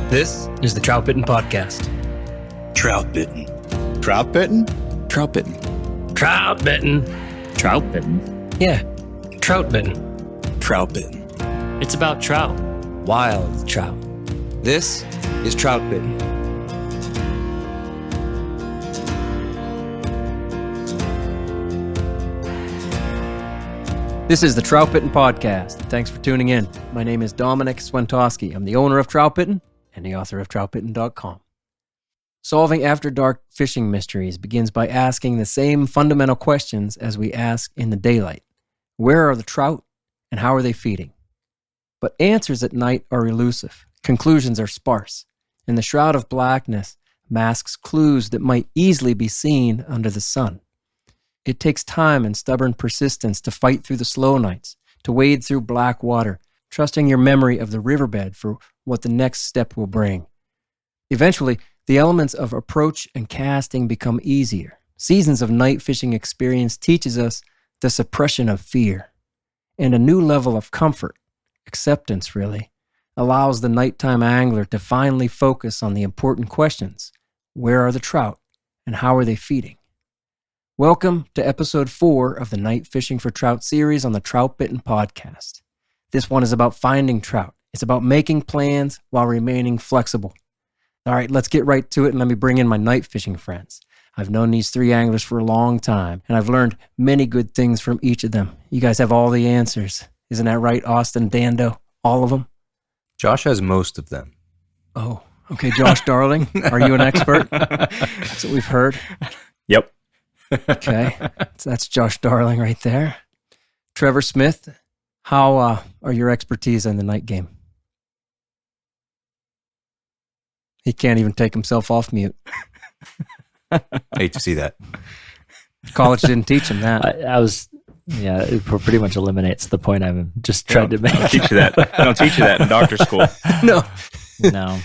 This is the Troutbitten podcast. Troutbitten. Troutbitten? Troutbitten. Troutbitten. Troutbitten? Yeah, Troutbitten. Troutbitten. It's about trout. Wild trout. This is Troutbitten. This is the Troutbitten podcast. Thanks for tuning in. My name is Dominic Swentowski. I'm the owner of Troutbitten and the author of Troutbitten.com. Solving after dark fishing mysteries begins by asking the same fundamental questions as we ask in the daylight. Where are the trout and how are they feeding? But answers at night are elusive. Conclusions are sparse. And the shroud of blackness masks clues that might easily be seen under the sun. It takes time and stubborn persistence to fight through the slow nights, to wade through black water, trusting your memory of the riverbed for what the next step will bring. Eventually, the elements of approach and casting become easier. Seasons of night fishing experience teaches us the suppression of fear. And a new level of comfort, acceptance really, allows the nighttime angler to finally focus on the important questions. Where are the trout and how are they feeding? Welcome to episode 4 of the Night Fishing for Trout series on the Troutbitten podcast. This one is about finding trout. It's about making plans while remaining flexible. All right, let's get right to it and let me bring in my night fishing friends. I've known these 3 anglers for a long time, and I've learned many good things from each of them. You guys have all the answers. Isn't that right, Austin, Dando? All of them? Josh has most of them. Oh, okay. Josh Darling, are you an expert? That's what we've heard. Yep. Okay, so that's Josh Darling right there. Trevor Smith, how are your expertise in the night game? He can't even take himself off mute. I hate to see that. College didn't teach him that. It pretty much eliminates the point I'm just trying to make. They don't teach you that in doctor school. No. No.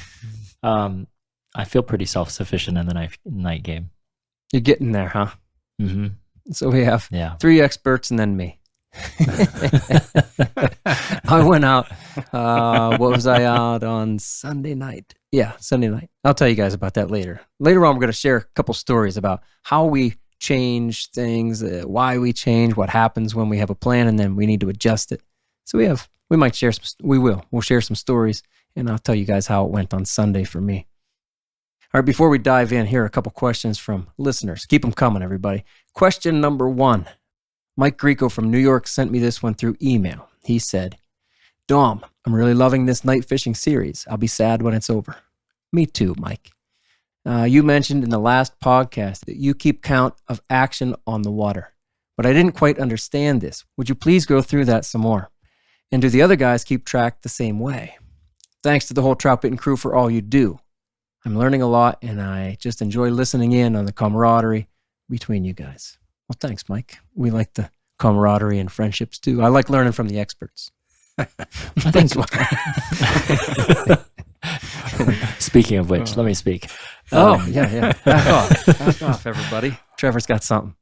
I feel pretty self-sufficient in the night game. You're getting there, huh? Mm-hmm. So we have 3 experts and then me. I went out, what was I out on Sunday night? Yeah, Sunday night. I'll tell you guys about that later. Later on, we're going to share a couple stories about how we change things, why we change, what happens when we have a plan, and then we need to adjust it. So we'll share some stories, and I'll tell you guys how it went on Sunday for me. All right, before we dive in, here are a couple questions from listeners. Keep them coming, everybody. Question number 1. Mike Greco from New York sent me this one through email. He said, Dom, I'm really loving this night fishing series. I'll be sad when it's over. Me too, Mike. You mentioned in the last podcast that you keep count of action on the water, but I didn't quite understand this. Would you please go through that some more? And do the other guys keep track the same way? Thanks to the whole Troutbitten crew for all you do. I'm learning a lot, and I just enjoy listening in on the camaraderie between you guys. Well, thanks, Mike. We like the camaraderie and friendships, too. I like learning from the experts. Thanks, Mike. Speaking of which, let me speak. Yeah. Back off, everybody. Trevor's got something.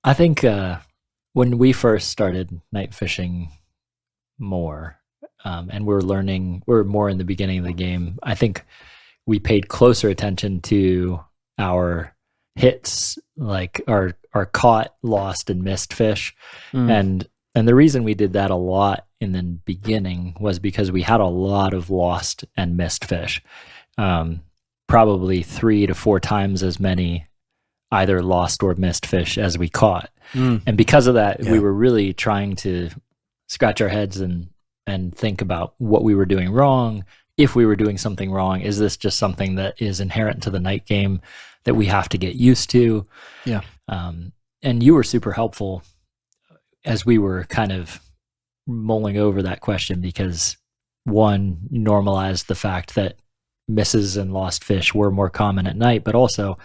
I think when we first started night fishing more, and we're more in the beginning of the game, I think we paid closer attention to our hits, like our caught, lost, and missed fish. And the reason we did that a lot in the beginning was because we had a lot of lost and missed fish. Probably 3 to 4 times as many either lost or missed fish as we caught. And because of that, we were really trying to scratch our heads and think about what we were doing wrong. If we were doing something wrong, is this just something that is inherent to the night game that we have to get used to? Yeah. And you were super helpful as we were kind of mulling over that question because, one, you normalized the fact that misses and lost fish were more common at night, but also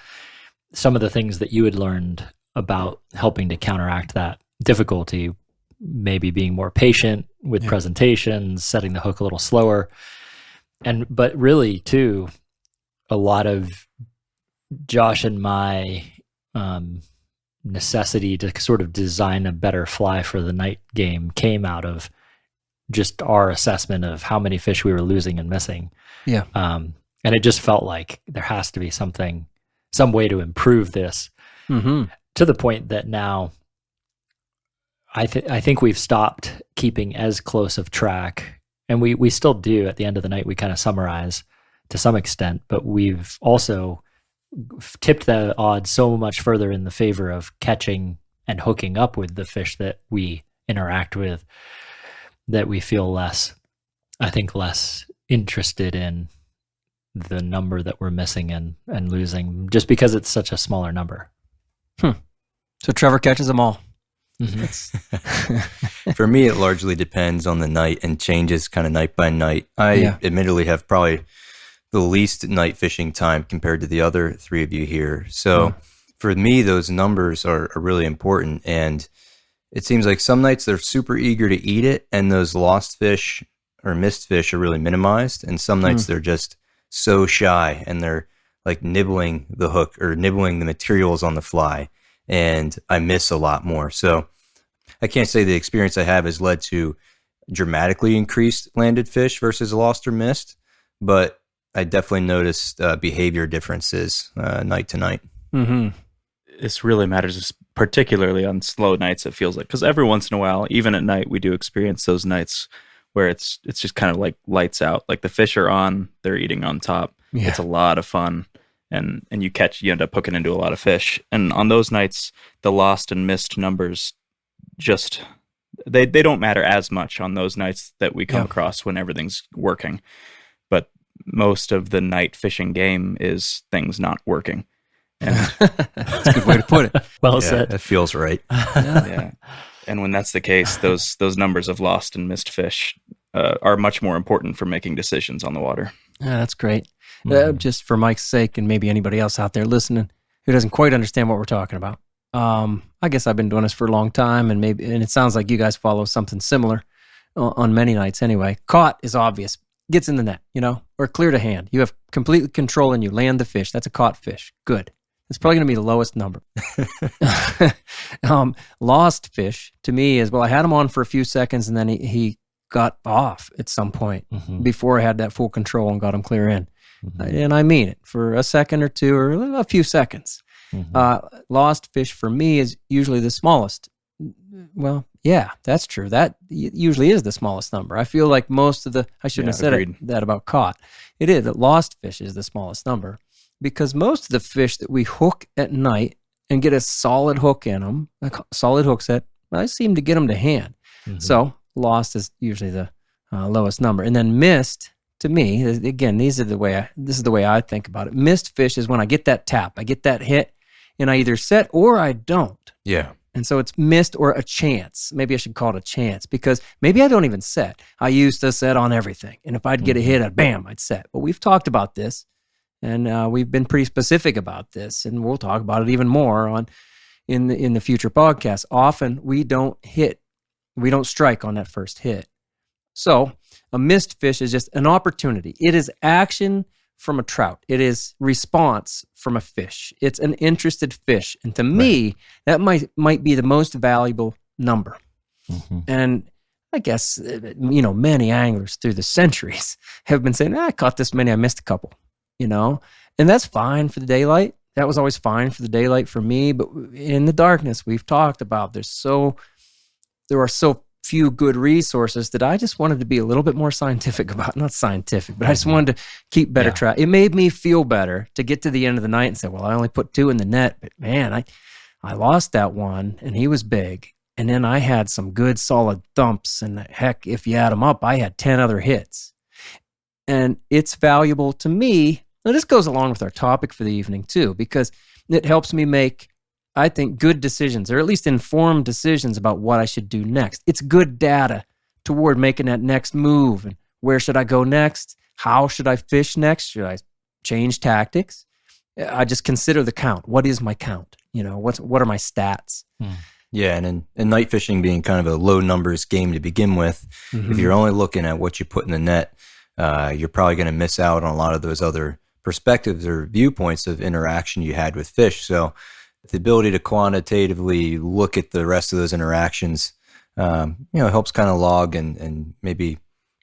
some of the things that you had learned about helping to counteract that difficulty, maybe being more patient with presentations, setting the hook a little slower. But really, too, a lot of Josh and my necessity to sort of design a better fly for the night game came out of just our assessment of how many fish we were losing and missing. Yeah. And it just felt like there has to be some way to improve this, to the point that now I think we've stopped keeping as close of track, and we still do. At the end of the night, we kind of summarize to some extent, but we've also tipped the odds so much further in the favor of catching and hooking up with the fish that we interact with, that we feel less interested in the number that we're missing and losing, just because it's such a smaller number. So Trevor catches them all. For me, it largely depends on the night and changes kind of night by night. I admittedly have probably the least night fishing time compared to the other three of you here. So for me, those numbers are really important. And it seems like some nights they're super eager to eat it, and those lost fish or missed fish are really minimized. And some nights they're just so shy and they're like nibbling the hook or nibbling the materials on the fly, and I miss a lot more. So I can't say the experience I have has led to dramatically increased landed fish versus lost or missed, but I definitely noticed behavior differences night to night. This really matters, particularly on slow nights, it feels like, because every once in a while, even at night, we do experience those nights where it's just kind of like lights out. Like the fish are on, they're eating on top. Yeah. It's a lot of fun. And you end up hooking into a lot of fish. And on those nights, the lost and missed numbers just, they don't matter as much on those nights that we come across when everything's working. But most of the night fishing game is things not working. And that's a good way to put it. Well said. That feels right. Yeah. And when that's the case, those numbers of lost and missed fish are much more important for making decisions on the water. Yeah, that's great. Just for Mike's sake, and maybe anybody else out there listening who doesn't quite understand what we're talking about. I guess I've been doing this for a long time, and it sounds like you guys follow something similar on many nights anyway. Caught is obvious. Gets in the net, or clear to hand. You have complete control and you land the fish. That's a caught fish. Good. It's probably going to be the lowest number. Lost fish, to me, is, well, I had him on for a few seconds, and then he got off at some point before I had that full control and got him clear in. And I mean it, for a second or two or a few seconds. Lost fish for me is usually the smallest. Well, yeah, that's true. That usually is the smallest number. I feel like most of I shouldn't have said that about caught. It is. Lost fish is the smallest number, because most of the fish that we hook at night and get a solid hook in them, a solid hook set, I seem to get them to hand. So lost is usually the lowest number. And then missed, to me, again, this is the way I think about it. Missed fish is when I get that tap, I get that hit, and I either set or I don't. Yeah. And so it's missed or a chance. Maybe I should call it a chance, because maybe I don't even set. I used to set on everything. And if I'd get a hit, I'd set. But we've talked about this, and we've been pretty specific about this, and we'll talk about it even more in the future podcasts. Often we don't strike on that first hit. So a missed fish is just an opportunity. It is action from a trout. It is response from a fish. It's an interested fish. And to me, that might be the most valuable number. And I guess, many anglers through the centuries have been saying, I caught this many, I missed a couple, and that's fine for the daylight. That was always fine for the daylight for me. But in the darkness, we've talked about, there are so few good resources that I just wanted to be a little bit more scientific about. Not scientific, but I just wanted to keep better track. It made me feel better to get to the end of the night and say, well, I only put 2 in the net, but man, I lost that one, and he was big. And then I had some good solid thumps, and heck, if you add them up, I had 10 other hits. And it's valuable to me. Now, this goes along with our topic for the evening too, because it helps me make, I think, good decisions, or at least informed decisions about what I should do next. It's good data toward making that next move. And where should I go next? How should I fish next? Should I change tactics? I just consider the count. What is my count? What are my stats? Yeah, and night fishing being kind of a low numbers game to begin with, if you're only looking at what you put in the net, you're probably going to miss out on a lot of those other perspectives or viewpoints of interaction you had with fish. So the ability to quantitatively look at the rest of those interactions, helps kind of log and maybe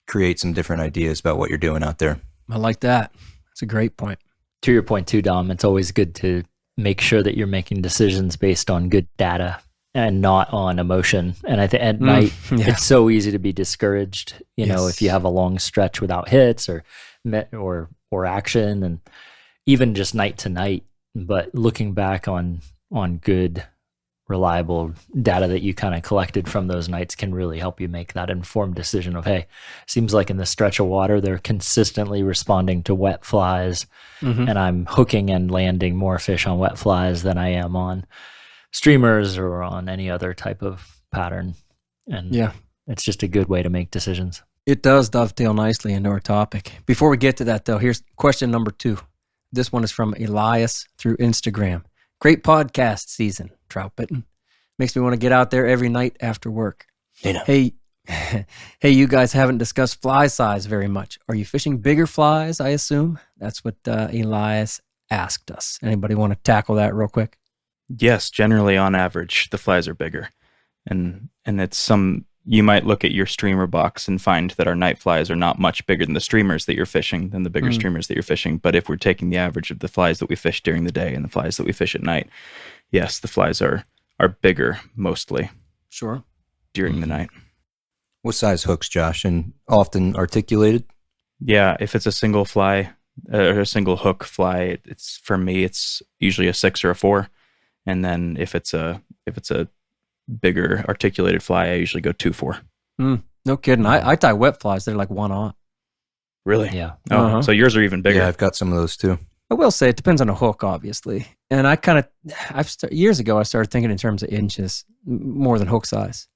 create some different ideas about what you're doing out there. I like that. That's a great point. To your point too, Dom, it's always good to make sure that you're making decisions based on good data and not on emotion. And I think at night, it's so easy to be discouraged, you know, if you have a long stretch without hits or action, and even just night to night. But looking back on good, reliable data that you kind of collected from those nights can really help you make that informed decision of, hey, seems like in this stretch of water, they're consistently responding to wet flies, and I'm hooking and landing more fish on wet flies than I am on streamers or on any other type of pattern. And it's just a good way to make decisions. It does dovetail nicely into our topic. Before we get to that, though, here's question number 2. This one is from Elias through Instagram. Great podcast season, Troutbitten. Makes me want to get out there every night after work. Hey, you guys haven't discussed fly size very much. Are you fishing bigger flies, I assume? That's what Elias asked us. Anybody want to tackle that real quick? Yes, generally on average, the flies are bigger. And it's you might look at your streamer box and find that our night flies are not much bigger than the streamers that you're fishing, than the bigger streamers that you're fishing. But if we're taking the average of the flies that we fish during the day and the flies that we fish at night, yes, the flies are bigger mostly. Sure. During the night. What size hooks, Josh, and often articulated? Yeah, if it's a single fly or a single hook fly, for me it's usually a 6 or a 4. And then if it's a bigger articulated fly, I usually go 2-4. No kidding. I tie wet flies. They're like 1/0. Really? Yeah. Oh, so yours are even bigger. Yeah, I've got some of those too. I will say it depends on the hook, obviously. And years ago, I started thinking in terms of inches more than hook size.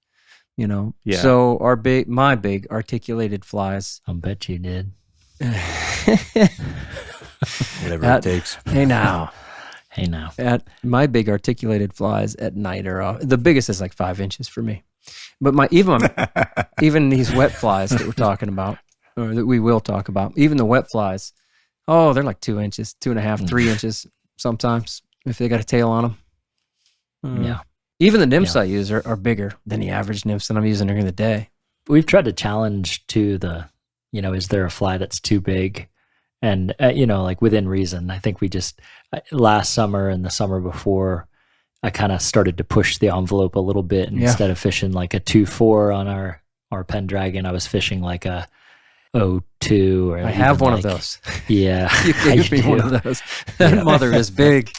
You know. Yeah. So my big articulated flies. I'll bet you did. Whatever it takes. Hey now. At my big articulated flies at night are the biggest is like 5 inches for me. But even these wet flies that we're talking about, or that we will talk about, even the wet flies, they're like 2 inches, 2.5, 3 inches sometimes if they got a tail on them. Yeah. Even the nymphs I use are bigger than the average nymphs that I'm using during the day. We've tried to challenge to is there a fly that's too big? And, like within reason. I think we just, last summer and the summer before, I kind of started to push the envelope a little bit. And instead of fishing like a 2-4 on our Pendragon, I was fishing like a 0-2. Or I have one of those. Yeah. You gave me one of those. That mother is big.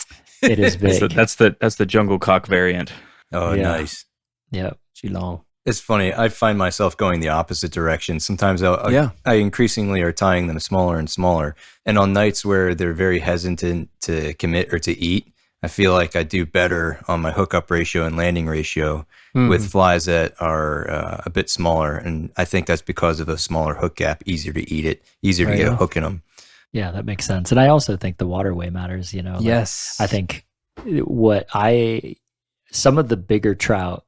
It is big. That's the jungle cock variant. Oh, nice. Yeah. She long. It's funny. I find myself going the opposite direction. Sometimes I increasingly are tying them smaller and smaller. And on nights where they're very hesitant to commit or to eat, I feel like I do better on my hookup ratio and landing ratio with flies that are a bit smaller. And I think that's because of a smaller hook gap, easier to eat it, easier to get a hook in them. Yeah, that makes sense. And I also think the waterway matters, Yes. I think some of the bigger trout,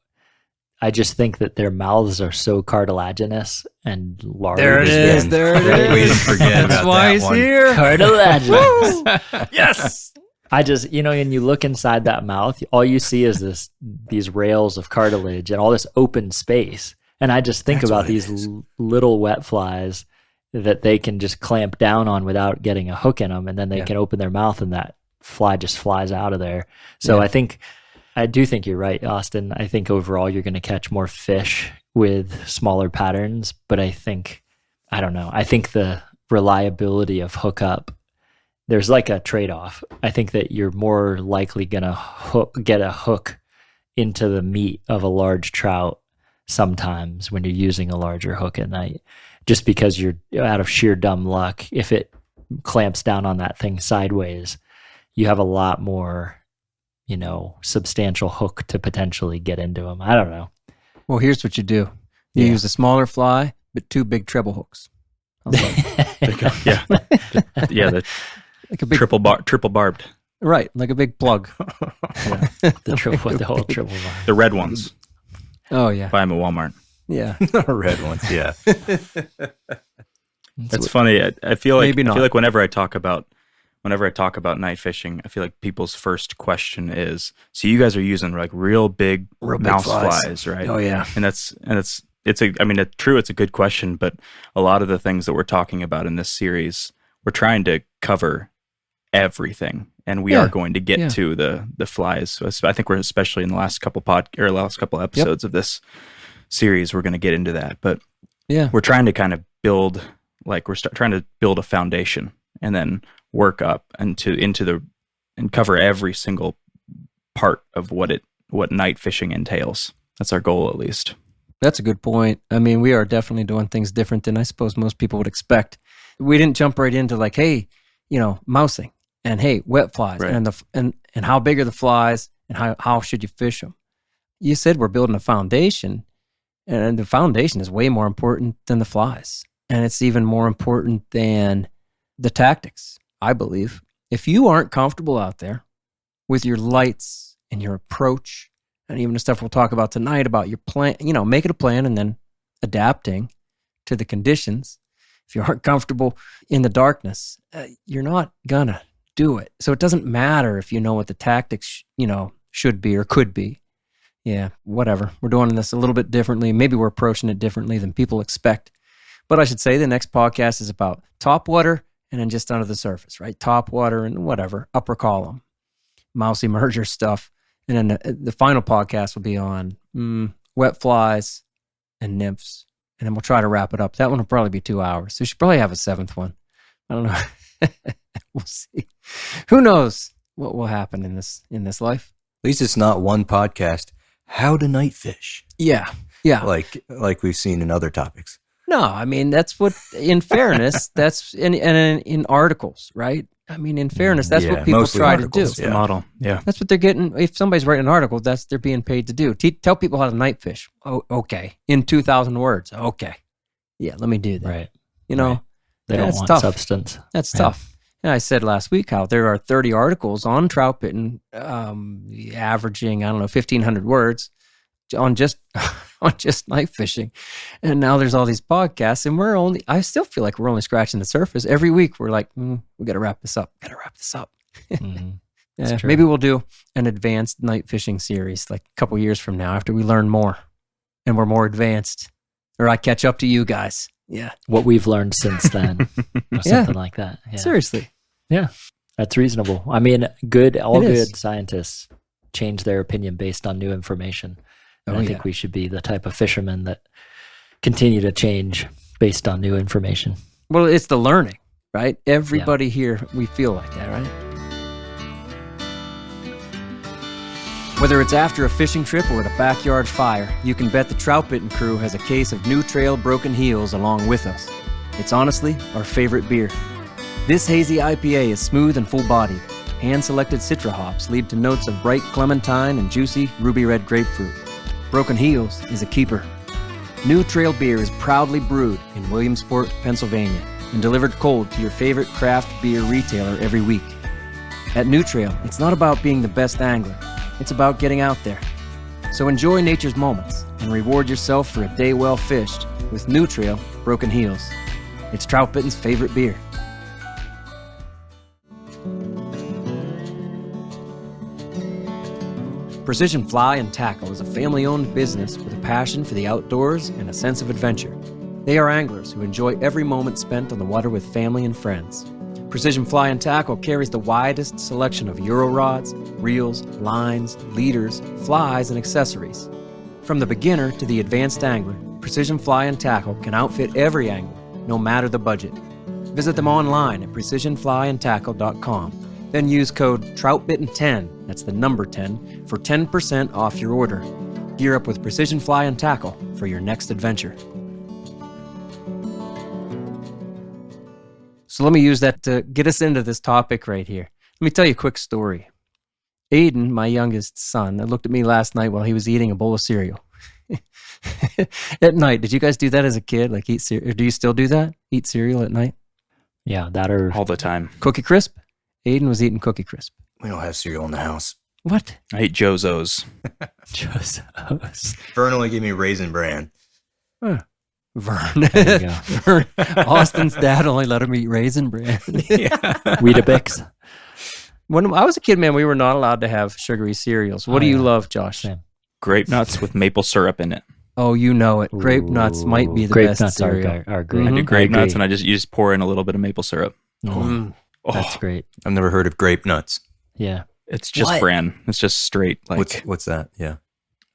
I just think that their mouths are so cartilaginous and large. There it is. We didn't forget about why that he's one. here. Cartilaginous. Yes. I just, and you look inside that mouth, all you see is these rails of cartilage and all this open space. And I just think about these little wet flies that they can just clamp down on without getting a hook in them. And then they can open their mouth and that fly just flies out of there. So I do think you're right, Austin. I think overall you're going to catch more fish with smaller patterns, but I think the reliability of hookup, there's like a trade-off. I think that you're more likely going to get a hook into the meat of a large trout sometimes when you're using a larger hook at night, just because you're out of sheer dumb luck. If it clamps down on that thing sideways, you have a lot more substantial hook to potentially get into them. I don't know. Well, here's what you do. You use a smaller fly, but 2 big treble hooks. Yeah. Like a big triple barbed. Right, like a big plug. The whole triple bar. The red ones. Oh, yeah. Buy them at Walmart. Yeah. Red ones, yeah. That's funny. I feel like Maybe not. I feel like whenever I talk about night fishing, I feel like people's first question is, so you guys are using like real big mouse flies, right? Oh yeah. And it's true, it's a good question, but a lot of the things that we're talking about in this series, we're trying to cover everything, and we are going to get to the flies. So I think we're, especially in the last couple episodes of this series, we're going to get into that. But we're trying to kind of build, trying to build a foundation and then work up and cover every single part of what night fishing entails. That's our goal, at least. That's a good point. I mean, we are definitely doing things different than I suppose most people would expect. We didn't jump right into like, hey, mousing, and hey, wet flies, right. and how big are the flies, and how should you fish them? You said we're building a foundation, and the foundation is way more important than the flies, and it's even more important than the tactics, I believe. If you aren't comfortable out there with your lights and your approach, and even the stuff we'll talk about tonight about your plan, making a plan and then adapting to the conditions. If you aren't comfortable in the darkness, you're not gonna do it. So it doesn't matter if you know what the tactics, should be or could be. Yeah, whatever. We're doing this a little bit differently. Maybe we're approaching it differently than people expect. But I should say the next podcast is about top water and then just under the surface, right? Top water and whatever, upper column, mousy merger stuff. And then the final podcast will be on wet flies and nymphs. And then we'll try to wrap it up. That one will probably be 2 hours. So we should probably have a 7th one. I don't know. We'll see. Who knows what will happen in this life? At least it's not one podcast. How to night fish. Yeah. Like we've seen in other topics. No, I mean, that's what, in fairness, that's in articles, right? I mean, in fairness, that's what people try to do. The model. Yeah. That's what they're getting. If somebody's writing an article, they're being paid to do. Tell people how to night fish. Oh, okay. In 2,000 words. Okay. Yeah, let me do that. Right. Right. They don't want substance. That's tough. And I said last week how there are 30 articles on Troutbitten, averaging, 1,500 words on just night fishing. And now there's all these podcasts, and I still feel like we're only scratching the surface. Every week we're like, we got to wrap this up. Mm-hmm. Yeah, maybe we'll do an advanced night fishing series like a couple years from now after we learn more and we're more advanced, or I catch up to you guys. Yeah. What we've learned since then or something like that. Yeah. Seriously. Yeah. That's reasonable. I mean, good scientists change their opinion based on new information. And I think we should be the type of fishermen that continue to change based on new information. Well, it's the learning, right? Everybody here, we feel like that, right? Whether it's after a fishing trip or at a backyard fire, you can bet the Troutbitten crew has a case of New Trail Broken Heels along with us. It's honestly our favorite beer. This hazy IPA is smooth and full-bodied. Hand-selected Citra hops lead to notes of bright clementine and juicy ruby red grapefruit. Broken Heels is a keeper. New Trail beer is proudly brewed in Williamsport, Pennsylvania, and delivered cold to your favorite craft beer retailer every week. At New Trail, it's not about being the best angler. It's about getting out there. So enjoy nature's moments and reward yourself for a day well fished with New Trail Broken Heels. It's Troutbitten's favorite beer. Precision Fly and Tackle is a family-owned business with a passion for the outdoors and a sense of adventure. They are anglers who enjoy every moment spent on the water with family and friends. Precision Fly and Tackle carries the widest selection of Euro rods, reels, lines, leaders, flies, and accessories. From the beginner to the advanced angler, Precision Fly and Tackle can outfit every angler, no matter the budget. Visit them online at precisionflyandtackle.com. Then use code TROUTBITTEN10, that's the number 10, for 10% off your order. Gear up with Precision Fly and Tackle for your next adventure. So let me use that to get us into this topic right here. Let me tell you a quick story. Aiden, my youngest son, looked at me last night while he was eating a bowl of cereal. At night, did you guys do that as a kid? Like eat cereal? Do you still do that? Eat cereal at night? Yeah, that or all the time. Cookie Crisp? Aiden was eating Cookie Crisp. We don't have cereal in the house. What? I hate Jozo's. Jozo's. Vern only gave me Raisin Bran. Huh. Vern. There you go. Vern. Austin's dad only let him eat Raisin Bran. Weetabix. When I was a kid, man, we were not allowed to have sugary cereals. What do you love, Josh? Same. Grape nuts with maple syrup in it. Oh, you know it. Grape nuts might be the best cereal. Are great. I do grape I nuts, agree. and you just pour in a little bit of maple syrup. Mm. That's great. I've never heard of grape nuts. Yeah. It's just What? bran. It's just straight. Like What's that? Yeah.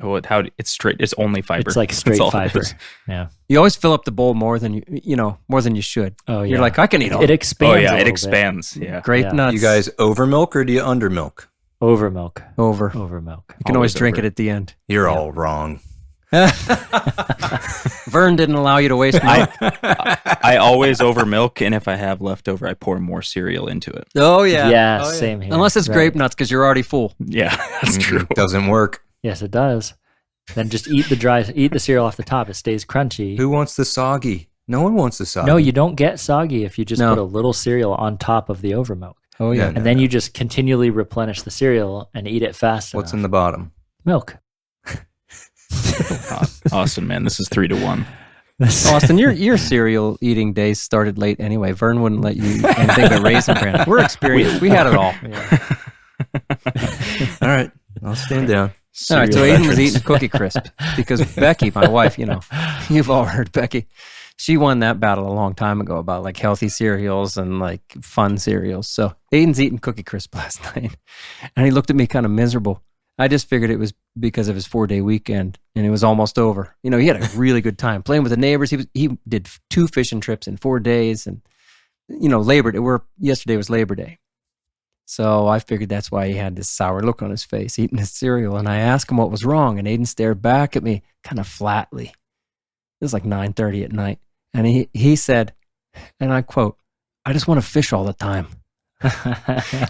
it's straight. It's only fiber. It's like straight That's all it fiber. is. Yeah. You always fill up the bowl more than you should. Oh, yeah. You're like, I can eat all It expands. Oh yeah, a it little expands. Yeah. grape Yeah. nuts. You guys over milk or do you under milk? bit. Over milk. over. Over milk. You can always Always drink over. it at the end. You're all wrong. Vern didn't allow you to waste milk. I always over milk, and if I have leftover, I pour more cereal into it. Oh yeah. Yeah, Oh, same here. Unless it's Right. grape nuts because you're already full. Yeah, that's true. Doesn't work. Yes, it does. Then just eat the cereal off the top. It stays crunchy. Who wants the soggy? No one wants the soggy. No, you don't get soggy if you just No. put a little cereal on top of the over milk. Oh yeah. Yeah. And then you just continually replenish the cereal and eat it fast What's enough. in the bottom? Milk. Austin, man, this is 3-1. Austin, your cereal eating days started late anyway. Vern wouldn't let you eat anything but Raisin Bran. We're experienced. We had it all. Yeah. All right. I'll stand down. All right, so Cereal Aiden was veterans. eating Cookie Crisp because Becky, my wife, you've all heard Becky. She won that battle a long time ago about like healthy cereals and like fun cereals. So Aiden's eating Cookie Crisp last night, and he looked at me kind of miserable. I just figured it was because of his 4-day weekend, and it was almost over. He had a really good time playing with the neighbors. He did 2 fishing trips in 4 days, and Labor Day. Yesterday was Labor Day. So I figured that's why he had this sour look on his face eating his cereal. And I asked him what was wrong. And Aiden stared back at me kind of flatly. It was like 9:30 at night. And he said, and I quote, "I just want to fish all the time."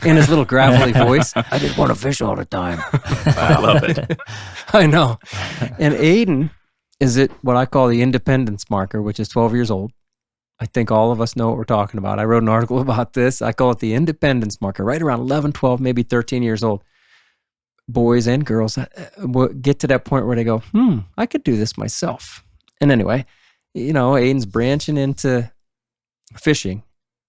In his little gravelly voice, "I just want to fish all the time." I love it. I know. And Aiden is at what I call the independence marker, which is 12 years old. I think all of us know what we're talking about. I wrote an article about this. I call it the independence marker, right around 11, 12, maybe 13 years old. Boys and girls get to that point where they go, I could do this myself. And anyway, Aiden's branching into fishing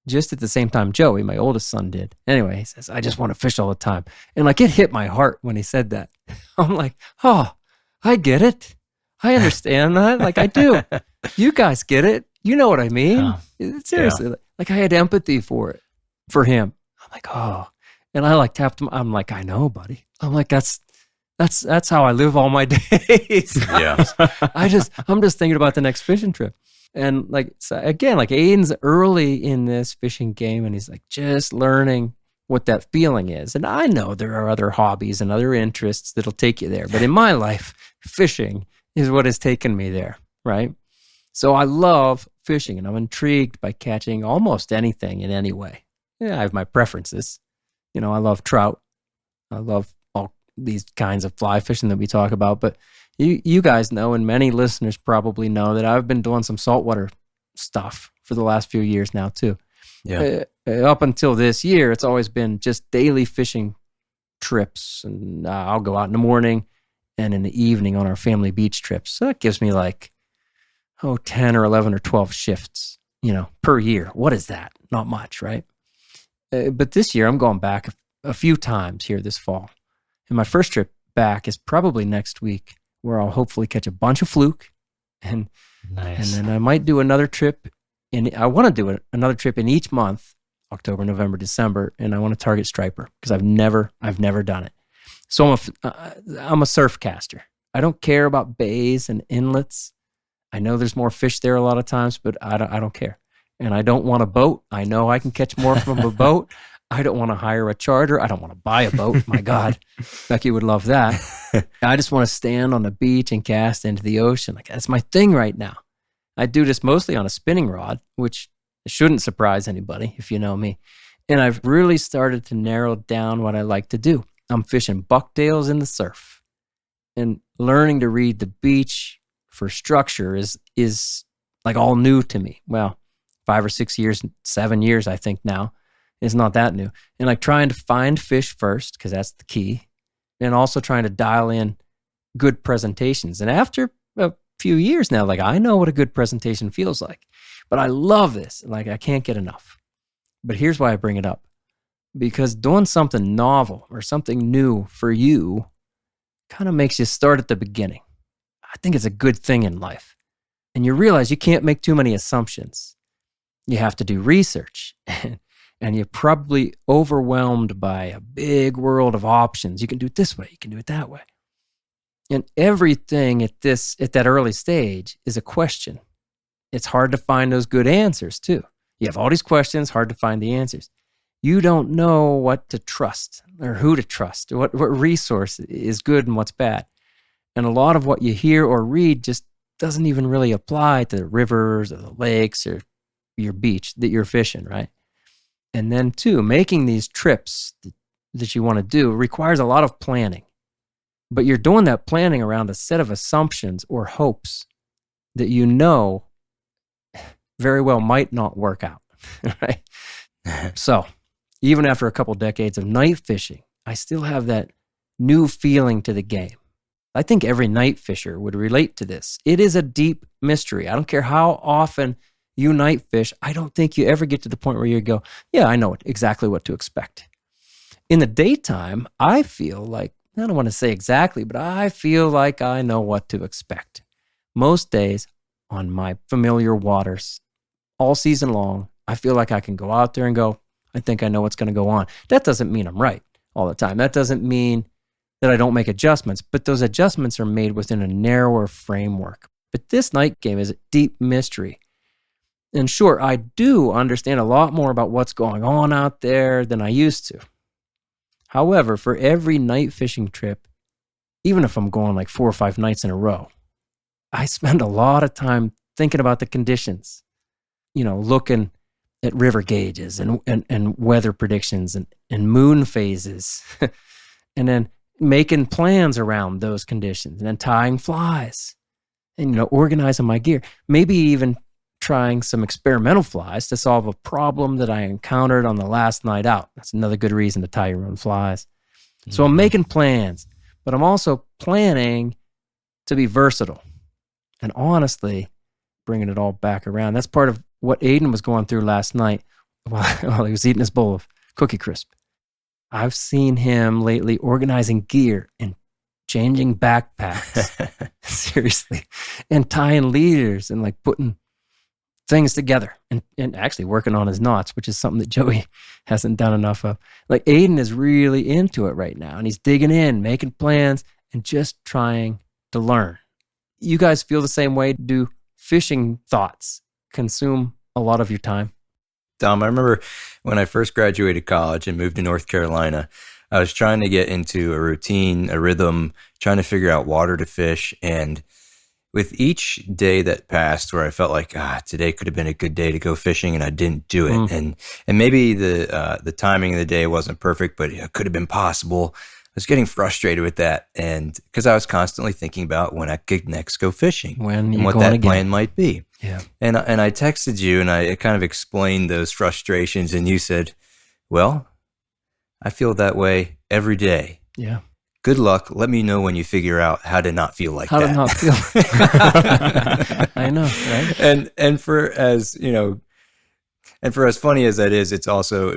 just at the same time Joey, my oldest son, did. Anyway, he says, "I just want to fish all the time." And like it hit my heart when he said that. I'm like, oh, I get it. I understand that. Like I do. You guys get it. You know what I mean? Seriously. Like I had empathy for him. I'm like, oh. And I like tapped him. I'm like, I know, buddy. I'm like, that's how I live all my days. Yeah. I'm just thinking about the next fishing trip. And like, so again, like Aiden's early in this fishing game and he's like just learning what that feeling is. And I know there are other hobbies and other interests that'll take you there. But in my life, fishing is what has taken me there, right? So I love fishing and I'm intrigued by catching almost anything in any way. Yeah, I have my preferences. I love trout. I love all these kinds of fly fishing that we talk about. But you guys know, and many listeners probably know, that I've been doing some saltwater stuff for the last few years now too. Yeah. Up until this year, it's always been just daily fishing trips. And I'll go out in the morning and in the evening on our family beach trips. So that gives me like, 10 or 11 or 12 shifts, per year. What is that? Not much, right? But this year I'm going back a few times here this fall. And my first trip back is probably next week, where I'll hopefully catch a bunch of fluke. And Nice. then I might do another trip. I want to do another trip in each month, October, November, December. And I want to target striper because I've never done it. So I'm a surf caster. I don't care about bays and inlets. I know there's more fish there a lot of times, but I don't care. And I don't want a boat. I know I can catch more from a boat. I don't want to hire a charter. I don't want to buy a boat. My God, Becky would love that. I just want to stand on the beach and cast into the ocean. Like that's my thing right now. I do this mostly on a spinning rod, which shouldn't surprise anybody if you know me. And I've really started to narrow down what I like to do. I'm fishing bucktails in the surf and learning to read the beach for structure is like all new to me. Well, 5 or 6 years, 7 years, I think now. It's not that new. And like trying to find fish first, because that's the key. And also trying to dial in good presentations. And after a few years now, like I know what a good presentation feels like. But I love this. Like I can't get enough. But here's why I bring it up. Because doing something novel or something new for you kind of makes you start at the beginning. I think it's a good thing in life. And you realize you can't make too many assumptions. You have to do research. and you're probably overwhelmed by a big world of options. You can do it this way, you can do it that way. And everything at that early stage is a question. It's hard to find those good answers too. You have all these questions, hard to find the answers. You don't know what to trust or who to trust, what resource is good and what's bad. And a lot of what you hear or read just doesn't even really apply to the rivers or the lakes or your beach that you're fishing, right? And then too, making these trips that you want to do requires a lot of planning. But you're doing that planning around a set of assumptions or hopes that you know very well might not work out, right? So even after a couple decades of night fishing, I still have that new feeling to the game. I think every night fisher would relate to this. It is a deep mystery. I don't care how often you night fish, I don't think you ever get to the point where you go, yeah, I know exactly what to expect. In the daytime, I feel like, I don't want to say exactly, but I feel like I know what to expect. Most days on my familiar waters, all season long, I feel like I can go out there and go, I think I know what's going to go on. That doesn't mean I'm right all the time. That doesn't mean that I don't make adjustments, but those adjustments are made within a narrower framework. But this night game is a deep mystery. And sure, I do understand a lot more about what's going on out there than I used to. However, for every night fishing trip, even if I'm going like 4 or 5 nights in a row, I spend a lot of time thinking about the conditions, looking at river gauges and weather predictions and moon phases, and then making plans around those conditions, and then tying flies and, organizing my gear, maybe even trying some experimental flies to solve a problem that I encountered on the last night out. That's another good reason to tie your own flies. So I'm making plans, but I'm also planning to be versatile. And honestly, bringing it all back around, that's part of what Aiden was going through last night while he was eating his bowl of Cookie Crisp. I've seen him lately organizing gear and changing backpacks, seriously, and tying leaders and like putting things together and actually working on his knots, which is something that Joey hasn't done enough of. Like Aiden is really into it right now, and he's digging in, making plans, and just trying to learn. You guys feel the same way? Do fishing thoughts consume a lot of your time? Dom, I remember when I first graduated college and moved to North Carolina, I was trying to get into a routine, a rhythm, trying to figure out water to fish. And with each day that passed where I felt like, today could have been a good day to go fishing and I didn't do it. And maybe the timing of the day wasn't perfect, but it could have been possible. I was getting frustrated with that. And because I was constantly thinking about when I could next go fishing and what that plan might be. Yeah. And I texted you and I kind of explained those frustrations, and you said, well, I feel that way every day. Yeah. Good luck. Let me know when you figure out how to not feel like that. How to not feel. I know, right? And for as, and for as funny as that is, it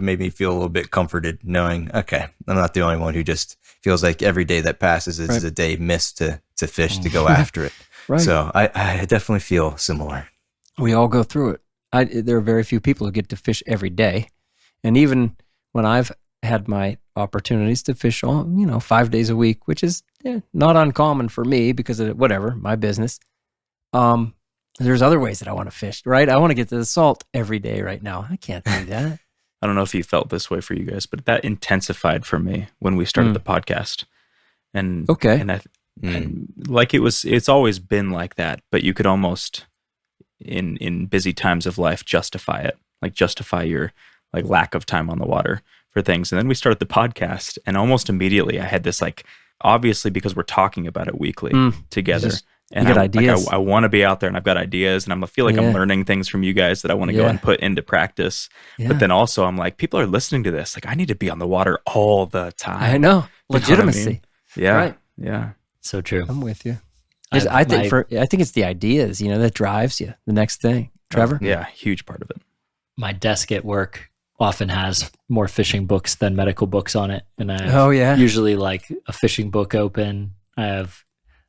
made me feel a little bit comforted knowing, okay, I'm not the only one who just feels like every day that passes is a day missed to fish, to go after it. Right. So I definitely feel similar. We all go through it. There are very few people who get to fish every day. And even when I've had my opportunities to fish all, 5 days a week, which is not uncommon for me because of my business. There's other ways that I want to fish, right? I want to get to the salt every day right now. I can't do that. I don't know if you felt this way for you guys, but that intensified for me when we started the podcast. And and like it's always been like that, but you could almost in busy times of life justify it, like justify your like lack of time on the water for things. And then we started the podcast, and almost immediately I had this like, obviously because we're talking about it weekly together. And you got ideas. I want to be out there, and I've got ideas, and I feel like I'm learning things from you guys that I want to go and put into practice. Yeah. But then also I'm like, people are listening to this. Like, I need to be on the water all the time. I know. Legitimacy. You know what I mean? Yeah. Right. Yeah. So true. I'm with you. I think it's the ideas, that drives you. The next thing. Trevor? Yeah, huge part of it. My desk at work often has more fishing books than medical books on it. And I have usually like a fishing book open. I have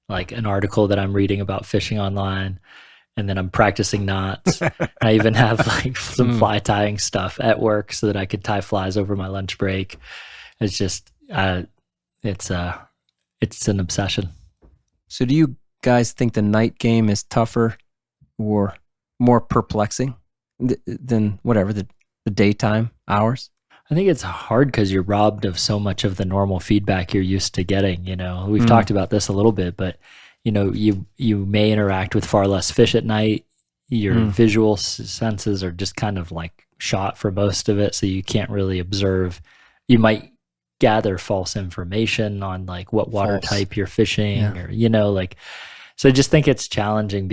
like an article that I'm reading about fishing online. and then I'm practicing knots. I even have like some fly tying stuff at work so that I could tie flies over my lunch break. It's just, it's an obsession. So do you guys think the night game is tougher or more perplexing than whatever the daytime hours? I think it's hard because you're robbed of so much of the normal feedback you're used to getting. We've talked about this a little bit, but you may interact with far less fish at night. Your visual senses are just kind of like shot for most of it, so you can't really observe. You might gather false information on like what water type you're fishing, or so I just think it's challenging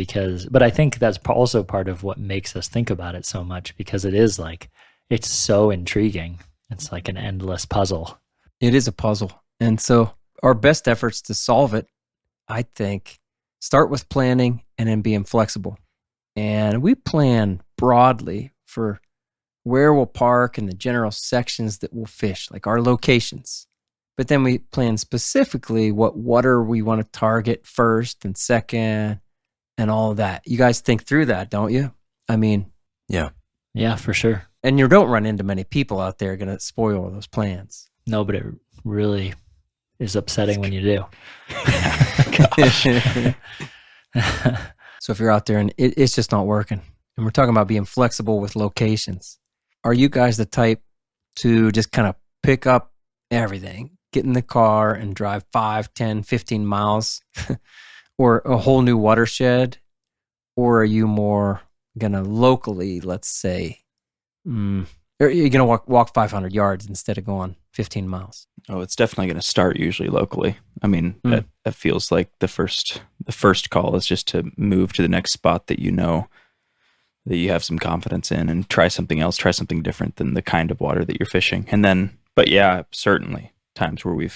but I think that's also part of what makes us think about it so much, because it is like, it's so intriguing. It's like an endless puzzle. It is a puzzle. And so our best efforts to solve it, I think, start with planning and then being flexible. And we plan broadly for where we'll park and the general sections that we'll fish, like our locations. But then we plan specifically what water we want to target first and second and all of that. You guys think through that, don't you? I mean... Yeah, for sure. And you don't run into many people out there going to spoil all those plans. No, but it really is upsetting when you do. Gosh. So if you're out there and it's just not working, and we're talking about being flexible with locations, are you guys the type to just kind of pick up everything, get in the car and drive 5, 10, 15 miles or a whole new watershed? Or are you more going to locally, let's say, or you're going to walk 500 yards instead of going 15 miles? Oh, it's definitely going to start usually locally. I mean, that feels like the first call is just to move to the next spot that that you have some confidence in, and try something else, try something different than the kind of water that you're fishing. And then, but yeah, certainly times where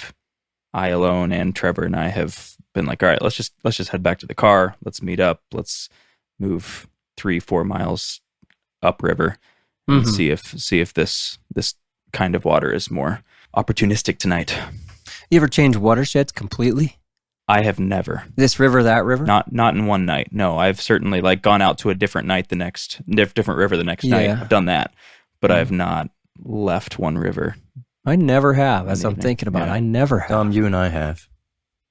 I alone and Trevor and I have been like, all right, let's just head back to the car. Let's meet up. Let's move 3-4 miles upriver and see if this kind of water is more opportunistic tonight. You ever change watersheds completely? I have never. This river, that river? Not in one night. No, I've certainly like gone out to a different night different river the next night. I've done that, but I have not left one river. I never have. As I'm thinking about it, I never have. You and I have.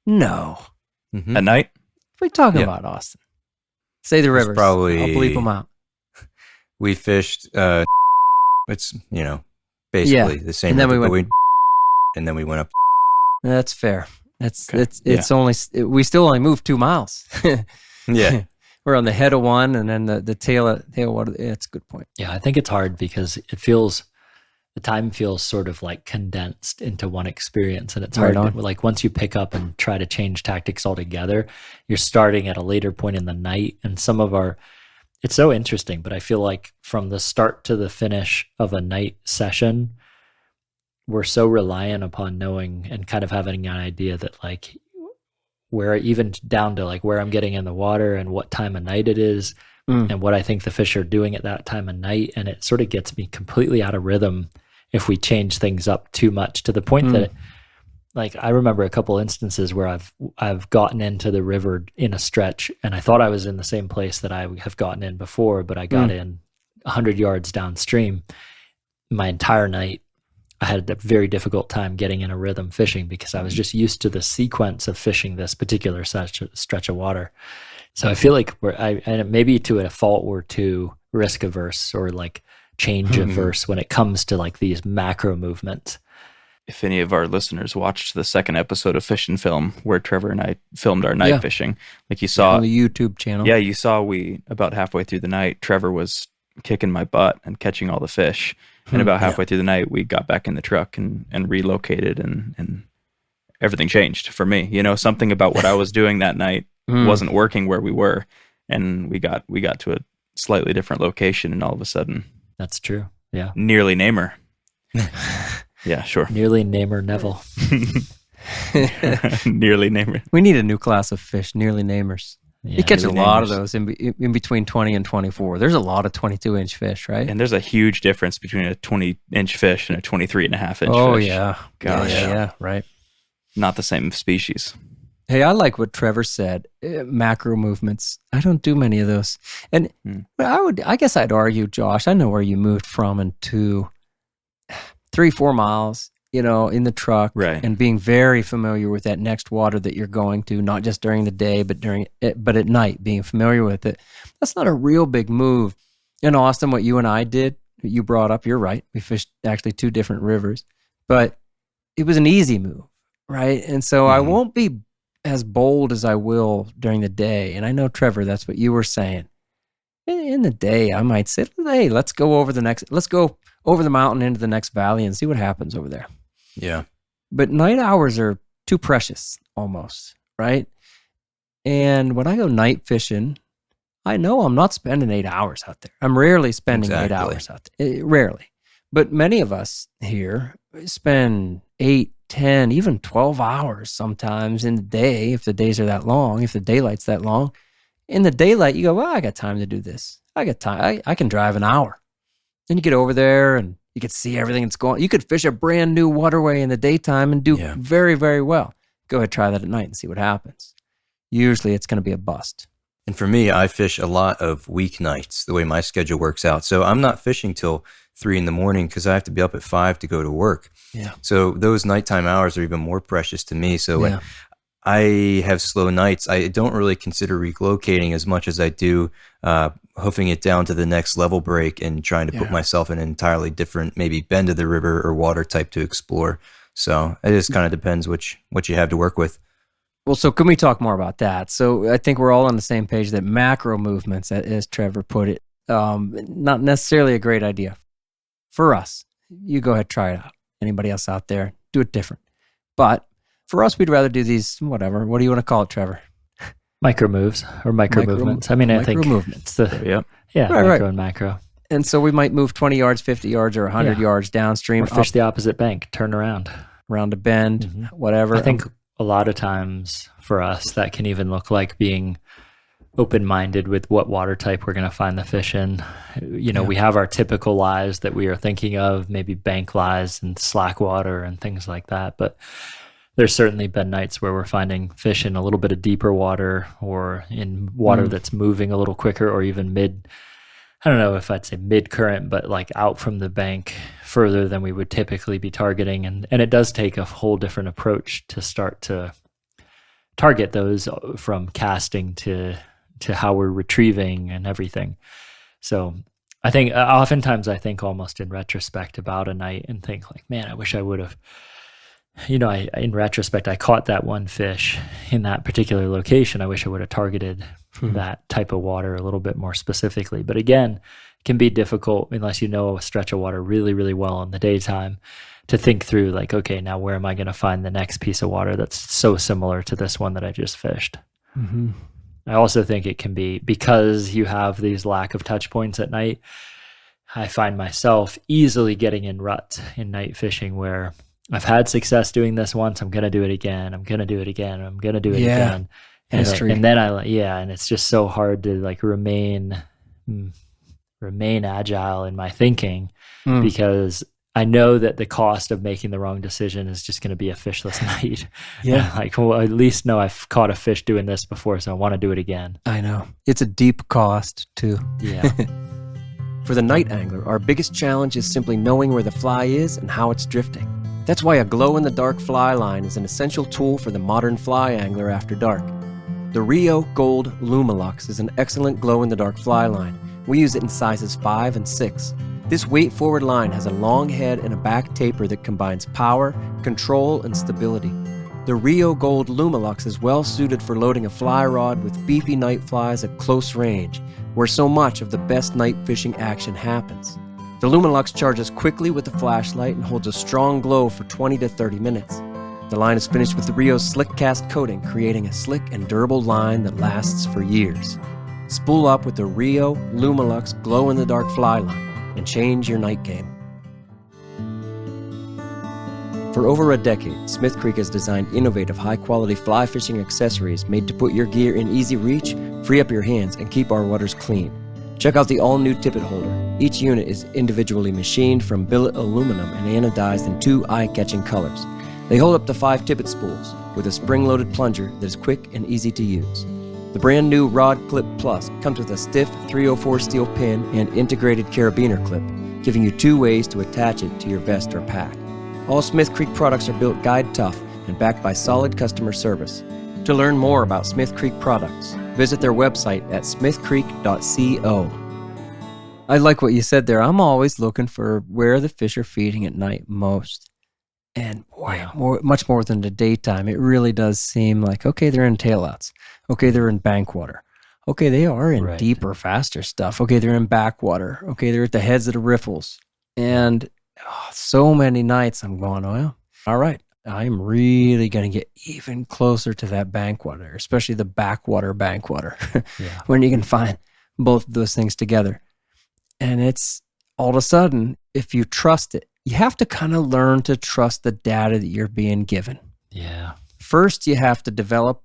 No. Mm-hmm. At night? What are you talking about, Austin? Say the rivers. Probably. I'll bleep them out. We fished. It's basically the same. And then river, and then we went up. That's fair. It's only we still only moved 2 miles. Yeah, we're on the head of one, and then the tail water. Yeah, that's a good point. Yeah, I think it's hard because the time feels sort of like condensed into one experience, and it's hard. Like once you pick up and try to change tactics altogether, you're starting at a later point in the night, and it's so interesting. But I feel like from the start to the finish of a night session, we're so reliant upon knowing and kind of having an idea that like where, even down to like where I'm getting in the water and what time of night it is and what I think the fish are doing at that time of night. And it sort of gets me completely out of rhythm if we change things up too much, to the point that like I remember a couple instances where I've gotten into the river in a stretch and I thought I was in the same place that I have gotten in before, but I got in 100 yards downstream. My entire night I had a very difficult time getting in a rhythm fishing because I was just used to the sequence of fishing this particular stretch of water. So I feel like and maybe to a fault we're too risk averse or like change averse when it comes to like these macro movements. If any of our listeners watched the second episode of Fish and Film where Trevor and I filmed our night fishing, like you saw on the YouTube channel. Yeah, you saw about halfway through the night, Trevor was kicking my butt and catching all the fish. And about halfway through the night, we got back in the truck and relocated, and everything changed for me. Something about what I was doing that night wasn't working where we were, and we got to a slightly different location, and all of a sudden, that's true. Yeah, nearly Namer. Yeah, sure. Nearly Namer Neville. Nearly Namer. We need a new class of fish, nearly Namers. Yeah, you catch a lot of those in between 20 and 24. There's a lot of 22-inch fish, right? And there's a huge difference between a 20-inch fish and a 23.5-inch fish. Oh, yeah. Gosh. Yeah, right. Not the same species. Hey, I like what Trevor said. Macro movements. I don't do many of those. And I guess I'd argue, Josh, I know where you moved from and to 3-4 miles, in the truck, Right. and being very familiar with that next water that you're going to, not just during the day, but at night, being familiar with it. That's not a real big move. In Austin, what you and I did, you brought up, you're right. We fished actually 2 different rivers, but it was an easy move, right? And so I won't be as bold as I will during the day. And I know, Trevor, that's what you were saying. In the day, I might say, hey, let's go over the mountain into the next valley and see what happens over there. Yeah. But night hours are too precious almost, right? And when I go night fishing, I know I'm not spending 8 hours out there. I'm rarely spending 8 hours out there. Rarely. But many of us here spend 8, 10, even 12 hours sometimes in the day, if the days are that long, if the daylight's that long. In the daylight, you go, well, I got time to do this. I got time. I can drive an hour. Then you get over there and you can see everything that's going on. You could fish a brand new waterway in the daytime and do very, very well. Go ahead, try that at night and see what happens. Usually it's going to be a bust. And for me, I fish a lot of weeknights, the way my schedule works out. So I'm not fishing till 3 in the morning because I have to be up at 5 to go to work. Yeah. So those nighttime hours are even more precious to me. So when I have slow nights, I don't really consider relocating as much as I do hoofing it down to the next level break and trying to put myself in an entirely different, maybe bend of the river or water type to explore. So it just kind of depends what you have to work with. Well, so can we talk more about that? So I think we're all on the same page that macro movements, as Trevor put it, not necessarily a great idea for us. You go ahead, try it out. Anybody else out there, do it different. But for us, we'd rather do these, whatever. What do you want to call it, Trevor? Micro moves or micro movements. I mean, I think movements. Right, micro and macro. And so we might move 20 yards, 50 yards, or 100 yards downstream. Or fish the opposite bank, turn around a bend, whatever. I think a lot of times for us, that can even look like being open-minded with what water type we're going to find the fish in. We have our typical lies that we are thinking of, maybe bank lies and slack water and things like that. But there's certainly been nights where we're finding fish in a little bit of deeper water or in water that's moving a little quicker or even I don't know if I'd say mid-current, but like out from the bank further than we would typically be targeting. And it does take a whole different approach to start to target those, from casting to how we're retrieving and everything. So I think oftentimes I think almost in retrospect about a night and think like, man, I wish I would have, in retrospect, I caught that one fish in that particular location. I wish I would have targeted that type of water a little bit more specifically. But again, it can be difficult unless you know a stretch of water really, really well in the daytime to think through like, okay, now where am I going to find the next piece of water that's so similar to this one that I just fished? Mm-hmm. I also think it can be because you have these lack of touch points at night. I find myself easily getting in ruts in night fishing where I've had success doing this once. I'm going to do it again. I'm going to do it again. I'm going to do it again. And then and it's just so hard to like remain agile in my thinking because I know that the cost of making the wrong decision is just going to be a fishless night. Yeah. At least know I've caught a fish doing this before, so I want to do it again. I know. It's a deep cost too. Yeah. For the night angler, our biggest challenge is simply knowing where the fly is and how it's drifting. That's why a glow-in-the-dark fly line is an essential tool for the modern fly angler after dark. The Rio Gold Lumalux is an excellent glow-in-the-dark fly line. We use it in sizes 5 and 6. This weight-forward line has a long head and a back taper that combines power, control, and stability. The Rio Gold Lumalux is well suited for loading a fly rod with beefy night flies at close range, where so much of the best night fishing action happens. The Lumalux charges quickly with the flashlight and holds a strong glow for 20 to 30 minutes. The line is finished with the Rio's slick cast coating, creating a slick and durable line that lasts for years. Spool up with the Rio Lumalux glow-in-the-dark fly line and change your night game. For over a decade, Smith Creek has designed innovative, high-quality fly fishing accessories made to put your gear in easy reach, free up your hands, and keep our waters clean. Check out the all-new tippet holder. Each unit is individually machined from billet aluminum and anodized in 2 eye-catching colors. They hold up to 5 tippet spools, with a spring-loaded plunger that is quick and easy to use. The brand new Rod Clip Plus comes with a stiff 304 steel pin and integrated carabiner clip, giving you 2 ways to attach it to your vest or pack. All Smith Creek products are built guide tough and backed by solid customer service. To learn more about Smith Creek products, visit their website at smithcreek.co. I like what you said there. I'm always looking for where the fish are feeding at night most. And boy, much more than the daytime. It really does seem like, okay, they're in tailouts. Okay, they're in bank water. Okay, they are in deeper, faster stuff. Okay, they're in backwater. Okay, they're at the heads of the riffles. And so many nights I'm going, well, all right, I'm really going to get even closer to that bank water, especially the backwater, when you can find both of those things together. And it's all of a sudden, if you trust it, you have to kind of learn to trust the data that you're being given. Yeah. First, you have to develop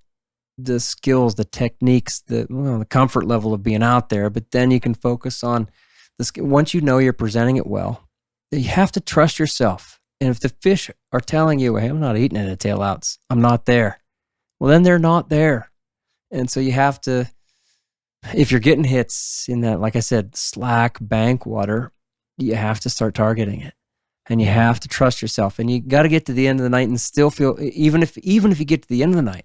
the skills, the techniques, the comfort level of being out there, but then you can focus on once you know you're presenting it well, you have to trust yourself. And if the fish are telling you, hey, I'm not eating any tail outs, I'm not there, well, then they're not there. And so you have to, if you're getting hits in that, like I said, slack bank water, you have to start targeting it. And you have to trust yourself. And you got to get to the end of the night and still feel, even if you get to the end of the night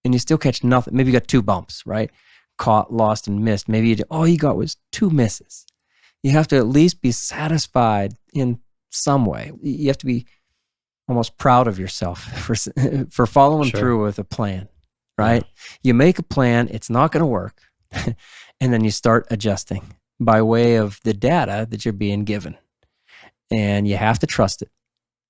and you still catch nothing, maybe you got 2 bumps, right? Caught, lost, and missed. Maybe all you got was 2 misses. You have to at least be satisfied in some way. You have to be almost proud of yourself for following through with a plan, right? You make a plan, it's not going to work, and then you start adjusting by way of the data that you're being given. And you have to trust it.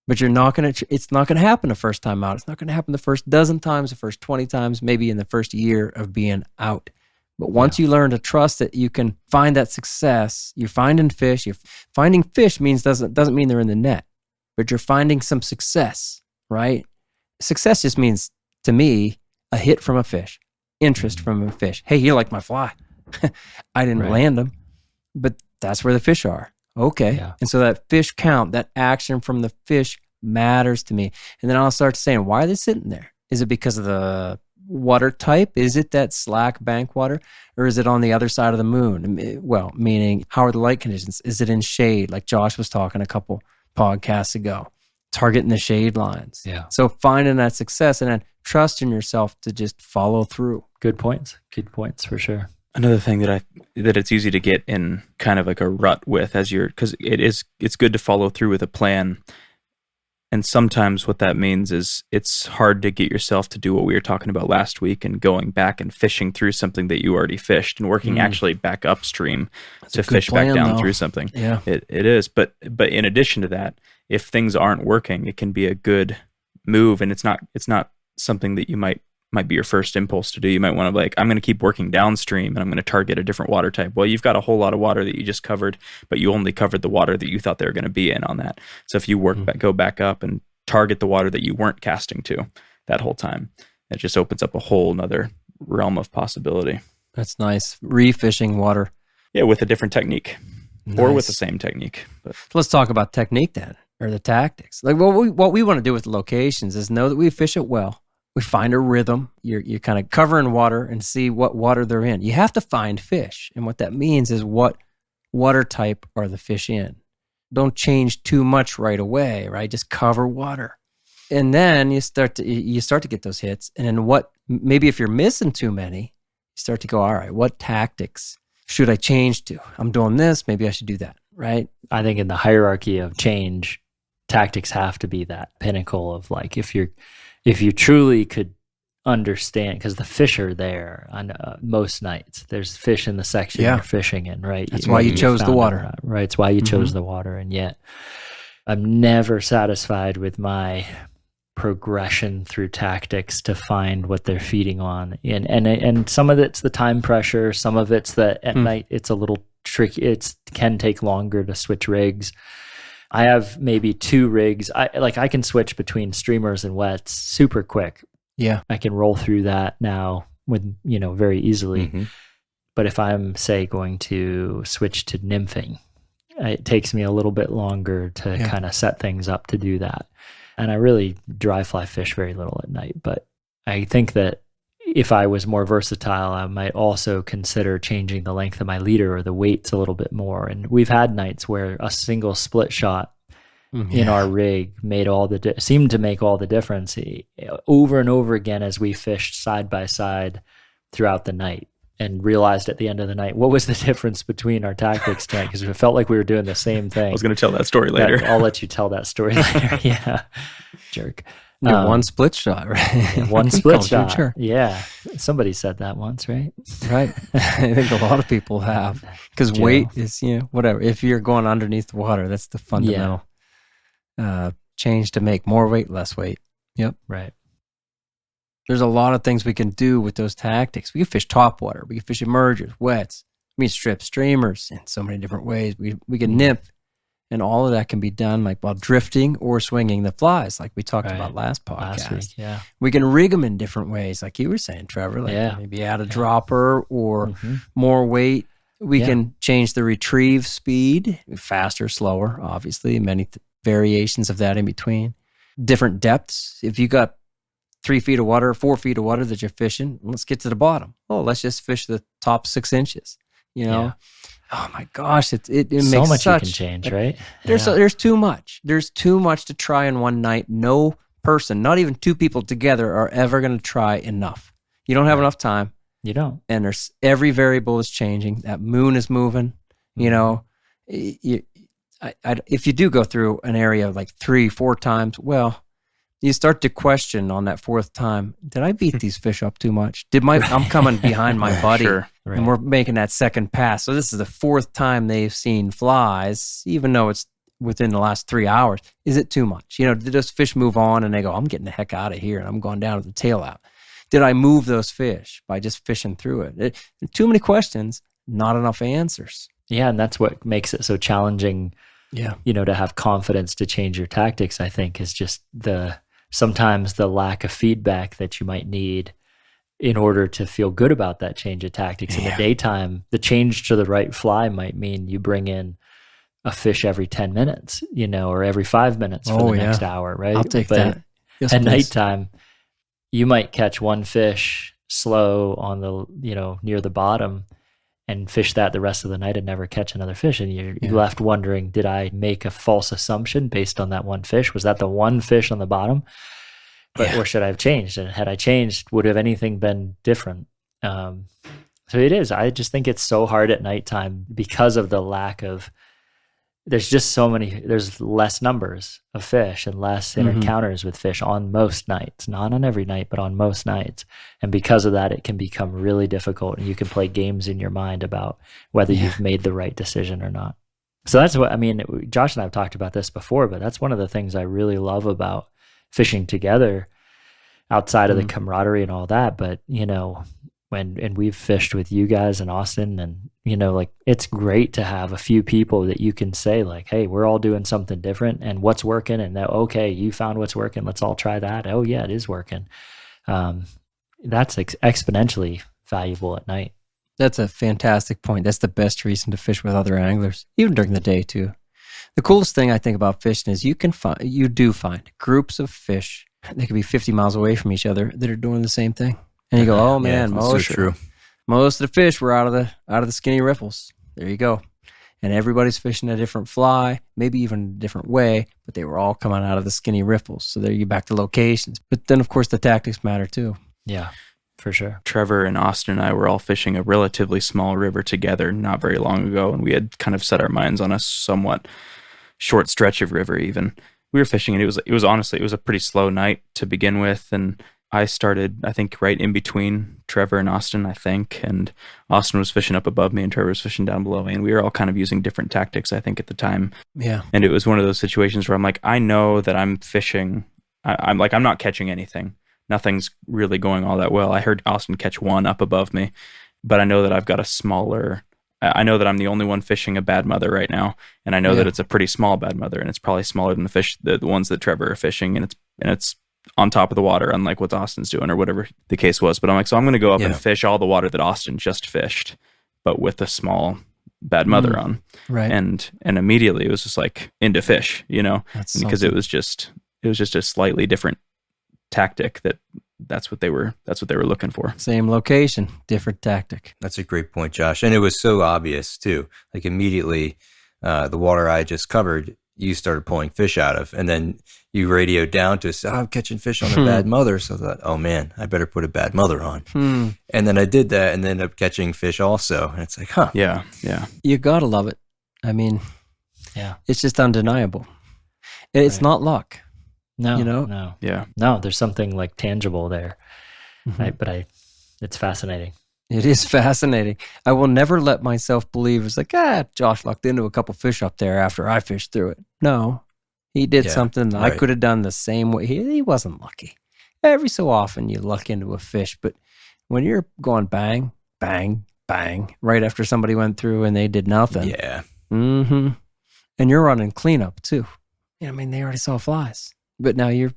But it's not going to happen the first time out. It's not going to happen the first dozen times, the first 20 times, maybe in the first year of being out. But once you learn to trust it, you can find that success. You're finding fish. Finding fish doesn't mean they're in the net, but you're finding some success, right? Success just means, to me, a hit from a fish, interest from a fish. Hey, you like my fly. I didn't land them, but that's where the fish are. Okay. Yeah. And so that fish count, that action from the fish matters to me. And then I'll start saying, why are they sitting there? Is it because of the water type? Is it that slack bank water? Or is it on the other side of the moon? Well, meaning, how are the light conditions? Is it in shade? Like Josh was talking a couple podcasts ago, targeting the shade lines. Yeah. So finding that success and then trusting yourself to just follow through. Good points for sure. Another thing that it's easy to get in kind of like a rut with because it's good to follow through with a plan. And sometimes what that means is it's hard to get yourself to do what we were talking about last week and going back and fishing through something that you already fished and working actually back upstream to fish back down through something. Yeah. It is. But in addition to that, if things aren't working, it can be a good move, and it's not something that you might be your first impulse to do. You might want to I'm going to keep working downstream and I'm going to target a different water type. Well, you've got a whole lot of water that you just covered, but you only covered the water that you thought they were going to be in on that. So if you go back up and target the water that you weren't casting to that whole time, it just opens up a whole nother realm of possibility. That's nice. Refishing water. Yeah, with a different technique or with the same technique. But let's talk about technique then, or the tactics. Like what we want to do with the locations is know that we fish it well. We find a rhythm. You're kind of covering water and see what water they're in. You have to find fish. And what that means is what water type are the fish in. Don't change too much right away, right? Just cover water. And then you start to get those hits. And then maybe if you're missing too many, you start to go, all right, what tactics should I change to? I'm doing this, maybe I should do that, right? I think in the hierarchy of change, tactics have to be that pinnacle of if you truly could understand, because the fish are there on most nights. There's fish in the section you're fishing in, right? That's why you chose the water. Right. It's why you chose the water. And yet I'm never satisfied with my progression through tactics to find what they're feeding on. And some of it's the time pressure. Some of it's that at night it's a little tricky. It can take longer to switch rigs. I have maybe 2 rigs. I can switch between streamers and wets super quick. Yeah. I can roll through that now very easily. Mm-hmm. But if I'm, say, going to switch to nymphing, it takes me a little bit longer to kind of set things up to do that. And I really dry fly fish very little at night, but I think that if I was more versatile, I might also consider changing the length of my leader or the weights a little bit more. And we've had nights where a single split shot in our rig seemed to make all the difference over and over again as we fished side by side throughout the night, and realized at the end of the night what was the difference between our tactics tonight, because it felt like we were doing the same thing. I was going to tell that story later. I'll let you tell that story later. Yeah, jerk. One split shot, right? One split shot. Sure. Yeah. Somebody said that once, right? Right. I think a lot of people have, because weight is, whatever. If you're going underneath the water, that's the fundamental change to make. More weight, less weight. Yep. Right. There's a lot of things we can do with those tactics. We can fish topwater. We can fish emergers, wets. We can strip streamers in so many different ways. We can nymph. And all of that can be done like while drifting or swinging the flies, like we talked about last podcast. Last week, yeah. We can rig them in different ways, like you were saying, Trevor, like maybe add a dropper or more weight. We can change the retrieve speed, faster, slower, obviously, many variations of that in between. Different depths. If you got 3 feet of water, 4 feet of water that you're fishing, let's get to the bottom. Oh, let's just fish the top 6 inches, Yeah. Oh my gosh, it so makes much such, you can change, right? There's too much. There's too much to try in one night. No person, not even 2 people together, are ever going to try enough. You don't have enough time. You don't. And there's every variable is changing. That moon is moving. If you do go through an area like 3-4 times, well, you start to question on that 4th time, did I beat these fish up too much? I'm coming behind my buddy, and we're making that second pass. So this is the 4th time they've seen flies, even though it's within the last 3 hours. Is it too much? Did those fish move on and they go, I'm getting the heck out of here, and I'm going down with the tail out? Did I move those fish by just fishing through it? Too many questions, not enough answers. Yeah, and that's what makes it so challenging, to have confidence to change your tactics, I think, is just sometimes the lack of feedback that you might need in order to feel good about that change of tactics. In the daytime, the change to the right fly might mean you bring in a fish every 10 minutes, or every 5 minutes for the next hour, right? I'll take that. Yes, at please. nighttime, you might catch one fish slow on the, near the bottom and fish that the rest of the night and never catch another fish. And you're left wondering, did I make a false assumption based on that one fish? Was that the one fish on the bottom? Or should I have changed? And had I changed, would have anything been different? So it is. I just think it's so hard at nighttime because of the lack of, there's less numbers of fish and less encounters with fish on most nights, not on every night, but on most nights. And because of that, it can become really difficult, and you can play games in your mind about whether you've made the right decision or not. So that's what, Josh and I have talked about this before, but that's one of the things I really love about fishing together outside of the camaraderie and all that. But, and we've fished with you guys in Austin, and it's great to have a few people that you can say like, hey, we're all doing something different, and what's working, and that, okay, you found what's working, let's all try that. Oh yeah, it is working. That's exponentially valuable at night. That's a fantastic point. That's the best reason to fish with other anglers, even during the day too. The coolest thing I think about fishing is you do find groups of fish. They could be 50 miles away from each other that are doing the same thing. And you go, oh man, most of the fish were out of the skinny riffles. There you go. And everybody's fishing a different fly, maybe even a different way, but they were all coming out of the skinny riffles. So there you back to locations. But then of course the tactics matter too. Yeah, for sure. Trevor and Austin and I were all fishing a relatively small river together not very long ago, and we had kind of set our minds on a somewhat short stretch of river even. We were fishing, and it was honestly a pretty slow night to begin with, and I started, I think, right in between Trevor and Austin, I think, and Austin was fishing up above me and Trevor was fishing down below me, and we were all kind of using different tactics, I think, at the time. Yeah. And it was one of those situations where I'm like, I know that I'm fishing, I'm not catching anything. Nothing's really going all that well. I heard Austin catch one up above me, but I know that I've got I know that I'm the only one fishing a bad mother right now, and I know that it's a pretty small bad mother, and it's probably smaller than the ones that Trevor are fishing, and it's on top of the water, unlike what Austin's doing or whatever the case was. But I'm like, so I'm going to go up and fish all the water that Austin just fished, but with a small bad mother on. Right. And immediately it was just like into fish, because it was just, It was just a slightly different tactic that's what they were looking for. Same location, different tactic. That's a great point, Josh. And it was so obvious too. Like immediately, the water I just covered, you started pulling fish out of, and then you radioed down to say, I'm catching fish on a bad mother. So I thought, oh man, I better put a bad mother on. And then I did that and ended up catching fish also. And it's like, huh. Yeah. You gotta love it. I mean, it's just undeniable. It's not luck. No, you know? no. Yeah. No, there's something like tangible there. But it's fascinating. It is fascinating. I will never let myself believe it's like, Josh lucked into a couple fish up there after I fished through it. No, he did something that I could have done the same way. He wasn't lucky. Every so often you luck into a fish, but when you're going bang, bang, bang, right after somebody went through and they did nothing. Yeah. And you're running cleanup too. I mean, they already saw flies, but now you're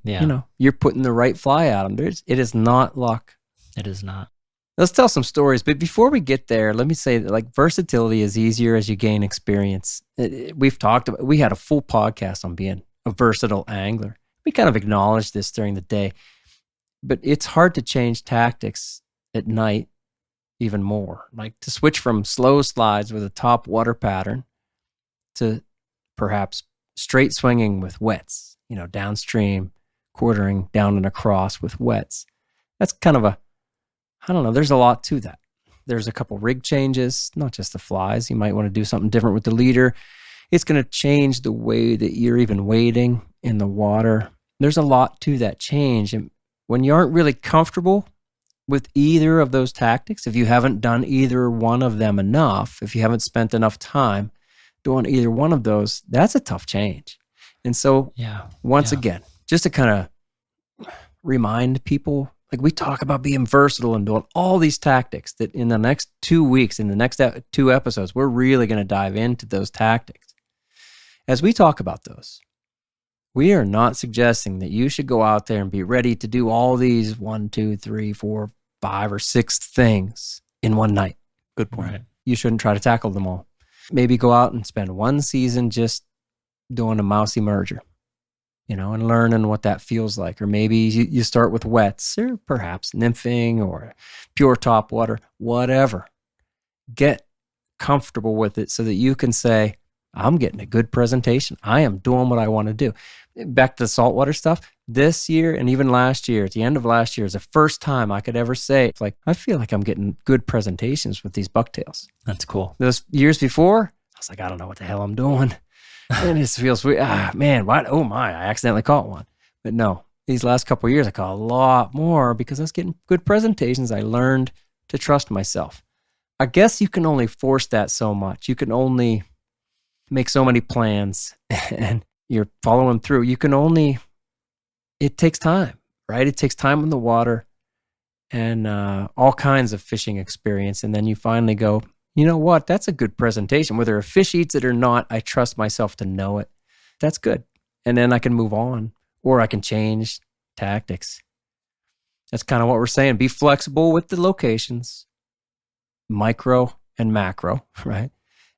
putting the right fly at them. It is not luck. It is not. Let's tell some stories, but before we get there, let me say that like versatility is easier as you gain experience. We had a full podcast on being a versatile angler. We kind of acknowledged this during the day, but it's hard to change tactics at night even more. Like to switch from slow slides with a top water pattern to perhaps straight swinging with wets, downstream, quartering down and across with wets. That's kind of I don't know, there's a lot to that. There's a couple rig changes, not just the flies. You might want to do something different with the leader. It's going to change the way that you're even wading in the water. There's a lot to that change. And when you aren't really comfortable with either of those tactics, if you haven't done either one of them enough, if you haven't spent enough time doing either one of those, that's a tough change. And so once again, just to kind of remind people, like we talk about being versatile and doing all these tactics that in the next 2 weeks, in the next 2 episodes, we're really going to dive into those tactics. As we talk about those, we are not suggesting that you should go out there and be ready to do all these 1, 2, 3, 4, 5, or 6 things in one night. Good point. Right? You shouldn't try to tackle them all. Maybe go out and spend one season just doing a mousy merger. And learning what that feels like. Or maybe you start with wets, or perhaps nymphing or pure top water, whatever. Get comfortable with it so that you can say, I'm getting a good presentation. I am doing what I want to do. Back to the saltwater stuff, this year and even last year, at the end of last year, is the first time I could ever say, like, I feel like I'm getting good presentations with these bucktails. That's cool. Those years before, I was like, I don't know what the hell I'm doing. And it feels weird. Man, what? Oh my, I accidentally caught one. But no, these last couple of years, I caught a lot more because I was getting good presentations. I learned to trust myself. I guess you can only force that so much. You can only make so many plans and you're following through. It takes time, right? It takes time in the water and all kinds of fishing experience. And then you finally go, you know what? That's a good presentation. Whether a fish eats it or not, I trust myself to know it. That's good. And then I can move on or I can change tactics. That's kind of what we're saying. Be flexible with the locations, micro and macro, right?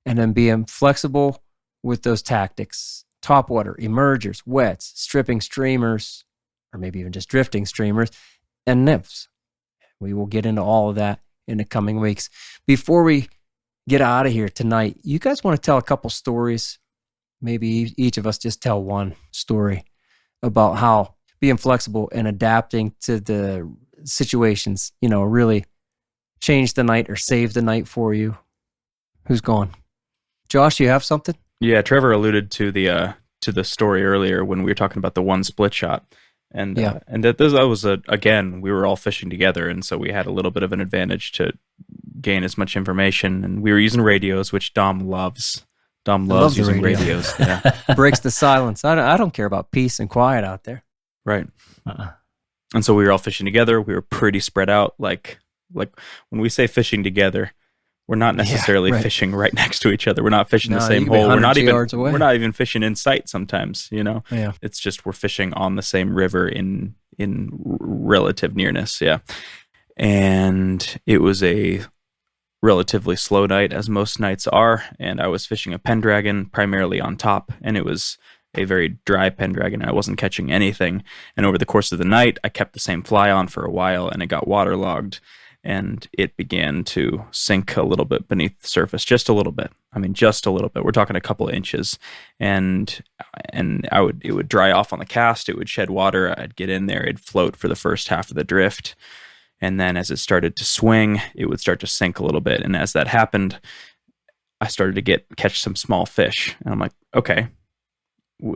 And then being flexible with those tactics, topwater, emergers, wets, stripping streamers, or maybe even just drifting streamers, and nymphs. We will get into all of that in the coming weeks. Before we get out of here tonight, you guys want to tell a couple stories? Maybe each of us just tell one story about how being flexible and adapting to the situations, really changed the night or saved the night for you. Who's going? Josh, you have something? Yeah, Trevor alluded to the story earlier when we were talking about the one split shot. And that was again, we were all fishing together, and so we had a little bit of an advantage to gain as much information. And we were using radios, which Dom loves. Dom loves using radios. Yeah. Breaks the silence. I don't care about peace and quiet out there. Right. And so we were all fishing together. We were pretty spread out. Like when we say fishing together, we're not necessarily fishing right next to each other. We're not fishing the same hole. We're not even fishing in sight sometimes, Yeah. It's just we're fishing on the same river in relative nearness, yeah. And it was a relatively slow night, as most nights are, and I was fishing a Pendragon primarily on top, and it was a very dry pendragon, and I wasn't catching anything. And over the course of the night, I kept the same fly on for a while, and it got waterlogged, and it began to sink a little bit beneath the surface, just a little bit. I mean, just a little bit. We're talking a couple of inches, and it would dry off on the cast. It would shed water. I'd get in there. It'd float for the first half of the drift, and then as it started to swing, it would start to sink a little bit. And as that happened, I started to catch some small fish, and I'm like, okay.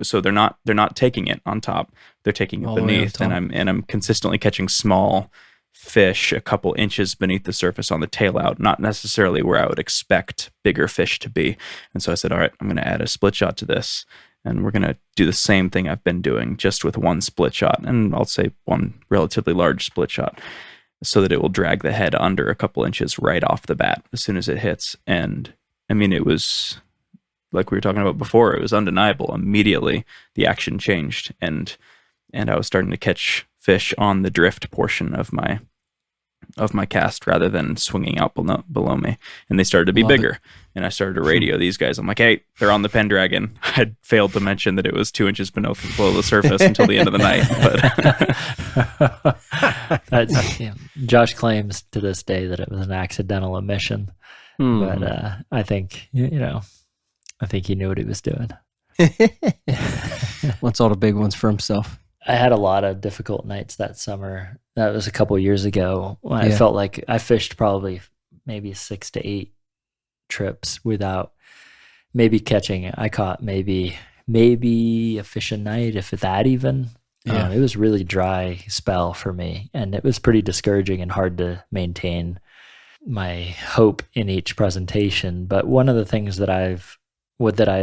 So they're not taking it on top; they're taking it beneath, and I'm consistently catching small fish a couple inches beneath the surface on the tail out, not necessarily where I would expect bigger fish to be. And so I said, all right, I'm going to add a split shot to this, and we're going to do the same thing I've been doing, just with one split shot, and I'll say one relatively large split shot, so that it will drag the head under a couple inches right off the bat as soon as it hits. And I mean, it was like we were talking about before, it was undeniable. Immediately the action changed, and I was starting to catch fish on the drift portion of my cast rather than swinging out below me, and they started to be bigger. And I started to radio these guys. I'm like, hey, they're on the pendragon. I'd failed to mention that it was 2 inches below the surface until the end of the night. But Josh claims to this day that it was an accidental omission, but I think I think he knew what he was doing. Wants all the big ones for himself. I had a lot of difficult nights that summer. That was a couple of years ago. I felt like I fished probably maybe 6 to 8 trips without maybe catching. I caught maybe a fish a night, if that even. Yeah. It was really dry spell for me, and it was pretty discouraging and hard to maintain my hope in each presentation. But one of the things that I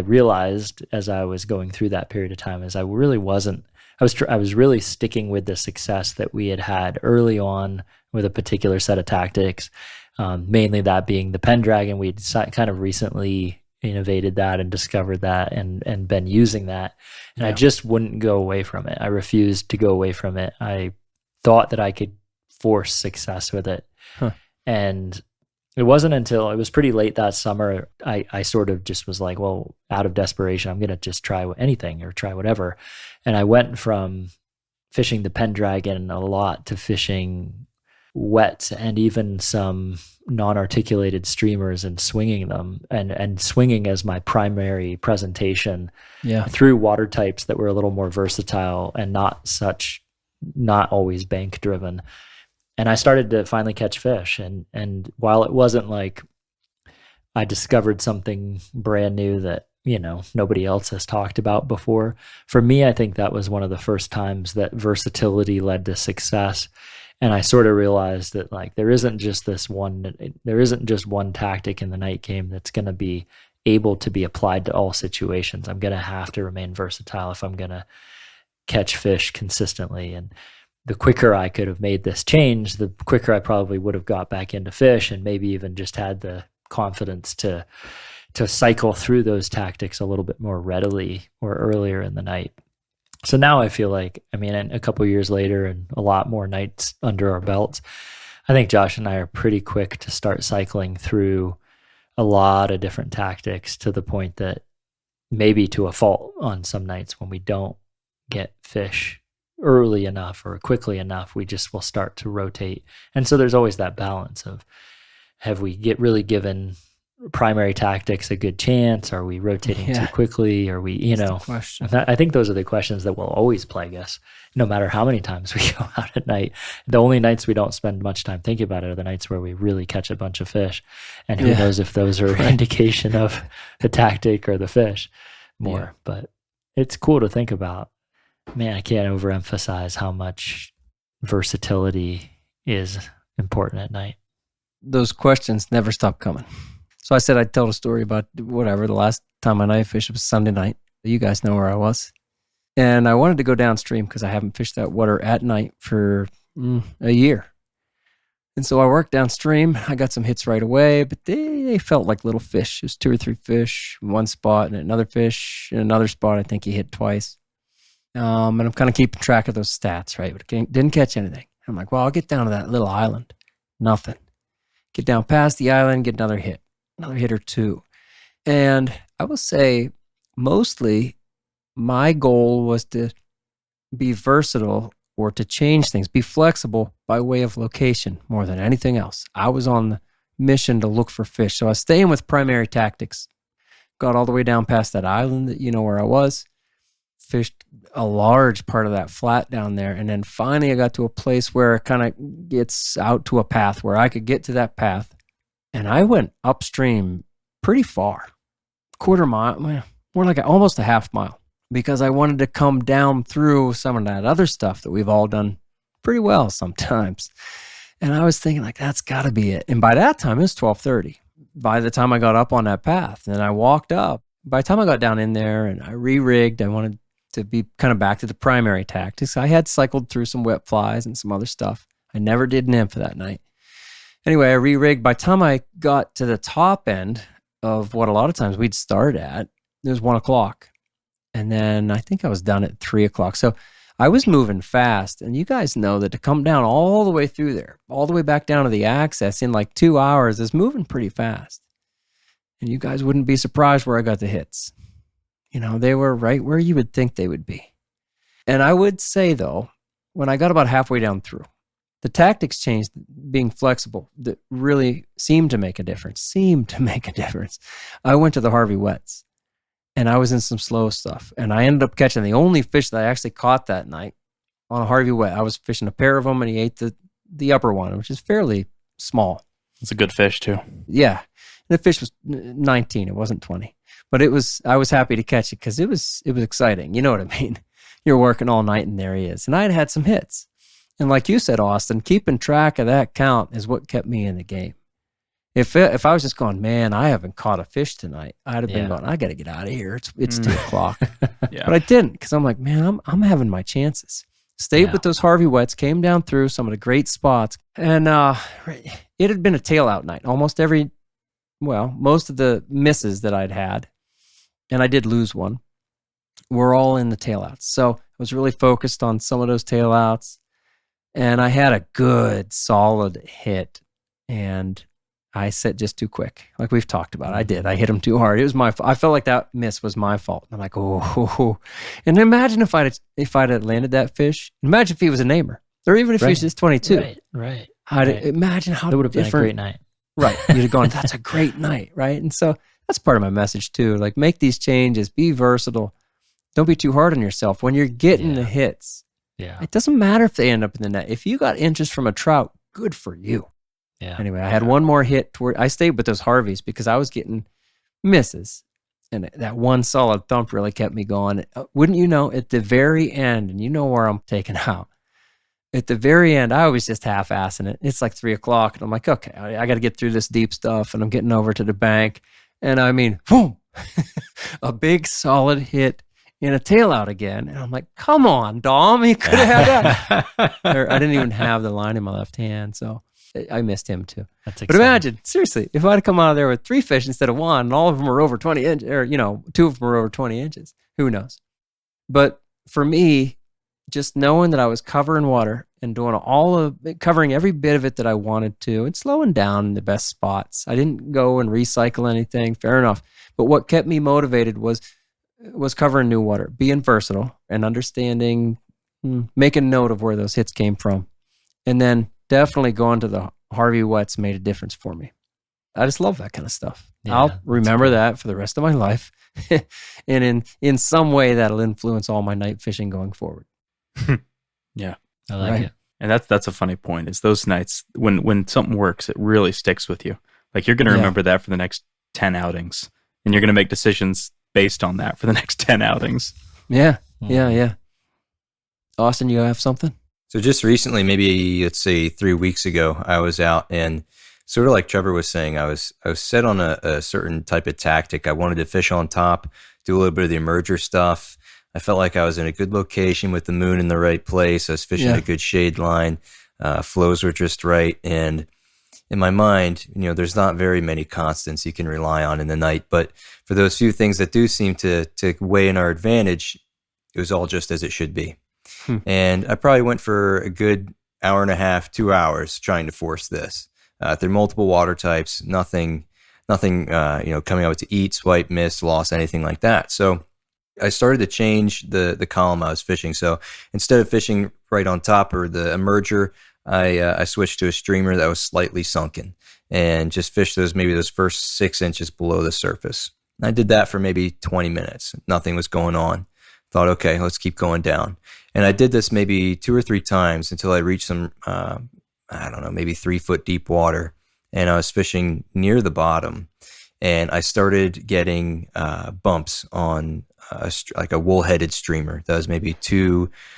realized as I was going through that period of time is I was really sticking with the success that we had early on with a particular set of tactics, mainly that being the pendragon. We'd kind of recently innovated that and discovered that and been using that. And I just wouldn't go away from it. I refused to go away from it. I thought that I could force success with it. And it wasn't until it was pretty late that summer, I sort of just was like, well, out of desperation, I'm going to just try anything or try whatever. And I went from fishing the pendragon a lot to fishing wets and even some non-articulated streamers and swinging them and swinging as my primary presentation through water types that were a little more versatile and not always bank driven. And I started to finally catch fish. And while it wasn't like I discovered something brand new that, nobody else has talked about before, for me, I think that was one of the first times that versatility led to success. And I sort of realized that there isn't just one tactic in the night game that's going to be able to be applied to all situations. I'm going to have to remain versatile if I'm going to catch fish consistently. And the quicker I could have made this change, the quicker I probably would have got back into fish and maybe even just had the confidence to cycle through those tactics a little bit more readily or earlier in the night. So now I feel like, a couple of years later and a lot more nights under our belts, I think Josh and I are pretty quick to start cycling through a lot of different tactics to the point that maybe to a fault on some nights when we don't get fish early enough or quickly enough, we just will start to rotate. And so there's always that balance of, have we really given primary tactics a good chance? Are we rotating too quickly? Are we, I think those are the questions that will always plague us, no matter how many times we go out at night. The only nights we don't spend much time thinking about it are the nights where we really catch a bunch of fish. And who knows if those are an indication of the tactic or the fish more. Yeah. But it's cool to think about. Man, I can't overemphasize how much versatility is important at night. Those questions never stop coming. So I said I'd tell a story about the last time I night fished was Sunday night. You guys know where I was. And I wanted to go downstream because I haven't fished that water at night for a year. And so I worked downstream. I got some hits right away, but they felt like little fish. It was 2 or 3 fish in one spot and another fish in another spot. I think he hit twice. And I'm kind of keeping track of those stats, right? But didn't catch anything. I'm like, well, I'll get down to that little island. Nothing. Get down past the island, get another hit or two. And I will say mostly my goal was to be versatile or to change things, be flexible by way of location more than anything else. I was on the mission to look for fish. So I was staying with primary tactics, got all the way down past that island that you know where I was, fished a large part of that flat down there. And then finally I got to a place where it kind of gets out to a path where I could get to that path. And I went upstream pretty far, quarter mile, more like almost a half mile, because I wanted to come down through some of that other stuff that we've all done pretty well sometimes. And I was thinking like, that's gotta be it. And by that time it was 12:30. By the time I got up on that path and I walked up, by the time I got down in there and I re-rigged, I wanted to be kind of back to the primary tactics. I had cycled through some wet flies and some other stuff. I never did nymph that night. Anyway, I re-rigged. By the time I got to the top end of what a lot of times we'd start at, it was 1 o'clock. And then I think I was done at 3 o'clock. So I was moving fast. And you guys know that to come down all the way through there, all the way back down to the access in like 2 hours is moving pretty fast. And you guys wouldn't be surprised where I got the hits. You know, they were right where you would think they would be. And I would say, though, when I got about halfway down through, the tactics changed, being flexible, that really seemed to make a difference. I went to the Harvey Wets, and I was in some slow stuff. And I ended up catching the only fish that I actually caught that night on a Harvey Wet. I was fishing a pair of them, and he ate the upper one, which is fairly small. It's a good fish, too. Yeah. And the fish was 19. It wasn't 20. But I was happy to catch it because it was exciting. You know what I mean? You're working all night, and there he is. And I had some hits. And like you said, Austin, keeping track of that count is what kept me in the game. If I was just going, man, I haven't caught a fish tonight, I'd have been going, I got to get out of here. It's 2 o'clock. Yeah. But I didn't, because I'm like, man, I'm having my chances. Stayed with those Harvey Wets, came down through some of the great spots. And it had been a tail out night. Most of the misses that I'd had, and I did lose one, were all in the tail outs. So I was really focused on some of those tail outs. And I had a good, solid hit, and I set just too quick, like we've talked about. I did. I hit him too hard. It was my fault. I felt like that miss was my fault. I'm like, oh. And imagine if I'd had landed that fish. Imagine if he was a namer, or even if he was just 22. Right. Imagine how it would have been a different. great night. Right. You'd have gone, that's a great night, right? And so that's part of my message too. Like, make these changes, be versatile. Don't be too hard on yourself. When you're getting the hits, it doesn't matter if they end up in the net. If you got interest from a trout, good for you. Yeah. Anyway, I had one more hit. I stayed with those Harveys because I was getting misses. And that one solid thump really kept me going. Wouldn't you know, at the very end, and you know where I'm taking out, at the very end, I was just half-assing it. It's like 3 o'clock, and I'm like, okay, I got to get through this deep stuff, and I'm getting over to the bank. And I mean, boom, a big solid hit in a tail out again. And I'm like, come on, Dom, you could have had that. I didn't even have the line in my left hand, so I missed him too. That's exciting. But imagine, seriously, if I'd come out of there with 3 fish instead of 1, and all of them were over 20 inches, or 2 of them were over 20 inches, who knows? But for me, just knowing that I was covering water and doing covering every bit of it that I wanted to, and slowing down in the best spots. I didn't go and recycle anything, fair enough. But what kept me motivated was covering new water, being versatile and understanding, making note of where those hits came from. And then definitely going to the Harvey Wets made a difference for me. I just love that kind of stuff. Yeah, I'll remember that for the rest of my life. And in some way that'll influence all my night fishing going forward. Yeah. I like it. And that's a funny point, is those nights when something works, it really sticks with you. Like, you're going to remember that for the next 10 outings, and you're going to make decisions based on that for the next 10 outings. Yeah. Austin, you have something? So just recently, maybe let's say 3 weeks ago, I was out, and sort of like Trevor was saying, I was set on a certain type of tactic. I wanted to fish on top, do a little bit of the emerger stuff. I felt like I was in a good location with the moon in the right place. I was fishing a good shade line. Flows were just right. And in my mind, there's not very many constants you can rely on in the night. But for those few things that do seem to weigh in our advantage, it was all just as it should be. And I probably went for a good hour and a half, 2 hours trying to force this. Through multiple water types, nothing, coming out to eat, swipe, miss, loss, anything like that. So I started to change the column I was fishing. So instead of fishing right on top or the emerger, I switched to a streamer that was slightly sunken and just fished those first 6 inches below the surface. And I did that for maybe 20 minutes. Nothing was going on. Thought, okay, let's keep going down. And I did this maybe 2 or 3 times until I reached some, maybe 3 foot deep water. And I was fishing near the bottom. And I started getting bumps on like a wool-headed streamer that was maybe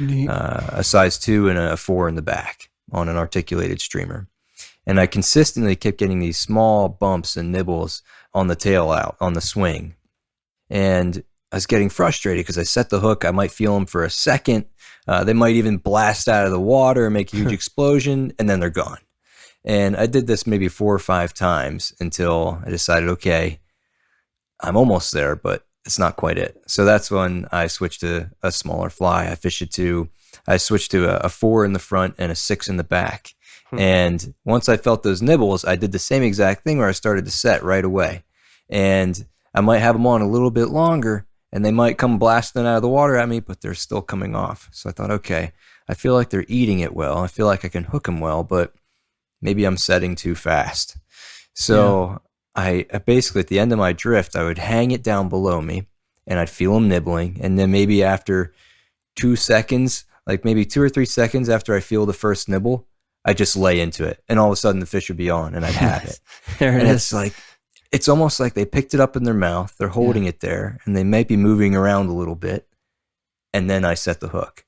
a size 2 and a 4 in the back on an articulated streamer. And I consistently kept getting these small bumps and nibbles on the tail out, on the swing. And I was getting frustrated because I set the hook. I might feel them for a second. They might even blast out of the water and make a huge explosion, and then they're gone. And I did this maybe 4 or 5 times until I decided, okay, I'm almost there, but it's not quite it. So that's when I switched to a smaller fly. I switched to a 4 in the front and a 6 in the back. And once I felt those nibbles, I did the same exact thing where I started to set right away. And I might have them on a little bit longer, and they might come blasting out of the water at me, but they're still coming off. So I thought, okay, I feel like they're eating it well. I feel like I can hook them well, but maybe I'm setting too fast. So I basically, at the end of my drift, I would hang it down below me, and I'd feel them nibbling. And then maybe after 2 seconds, like maybe 2 or 3 seconds after I feel the first nibble, I just lay into it, and all of a sudden the fish would be on, and I'd have it. It's almost like they picked it up in their mouth, they're holding it there, and they might be moving around a little bit, and then I set the hook.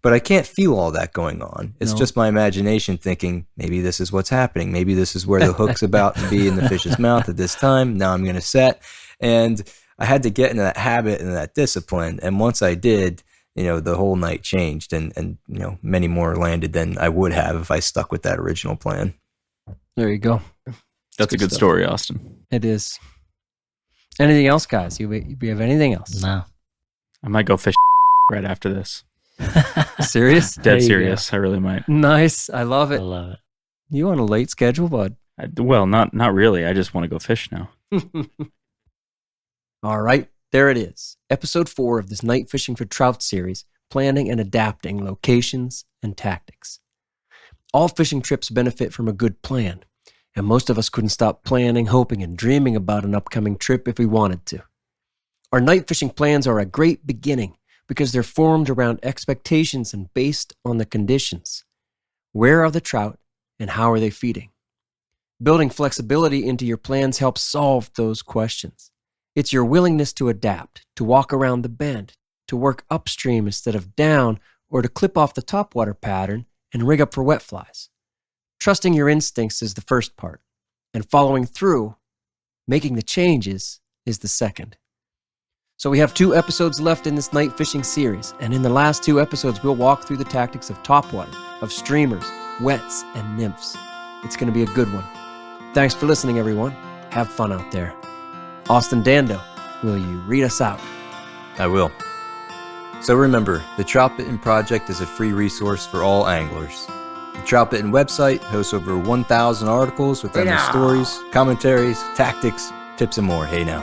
But I can't feel all that going on. It's just my imagination thinking, maybe this is what's happening. Maybe this is where the hook's about to be in the fish's mouth at this time. Now I'm going to set. And I had to get into that habit and that discipline. And once I did, the whole night changed, and many more landed than I would have if I stuck with that original plan. There you go. That's a good story, Austin. It is. Anything else, guys? You have anything else? No. I might go fish right after this. Serious? Dead serious. I really might. Nice. I love it. I love it. You on a late schedule, bud? Not really. I just want to go fish now. All right. There it is. Episode 4 of this Night Fishing for Trout series, planning and adapting locations and tactics. All fishing trips benefit from a good plan, and most of us couldn't stop planning, hoping, and dreaming about an upcoming trip if we wanted to. Our night fishing plans are a great beginning because they're formed around expectations and based on the conditions. Where are the trout, and how are they feeding? Building flexibility into your plans helps solve those questions. It's your willingness to adapt, to walk around the bend, to work upstream instead of down, or to clip off the topwater pattern and rig up for wet flies. Trusting your instincts is the first part, and following through, making the changes, is the second. So we have 2 episodes left in this night fishing series, and in the last 2 episodes, we'll walk through the tactics of topwater, of streamers, wets, and nymphs. It's going to be a good one. Thanks for listening, everyone. Have fun out there. Austin Dando, will you read us out? I will. So remember, the Troutbitten Project is a free resource for all anglers. The Troutbitten website hosts over 1,000 articles with endless stories, commentaries, tactics, tips, and more. Hey now.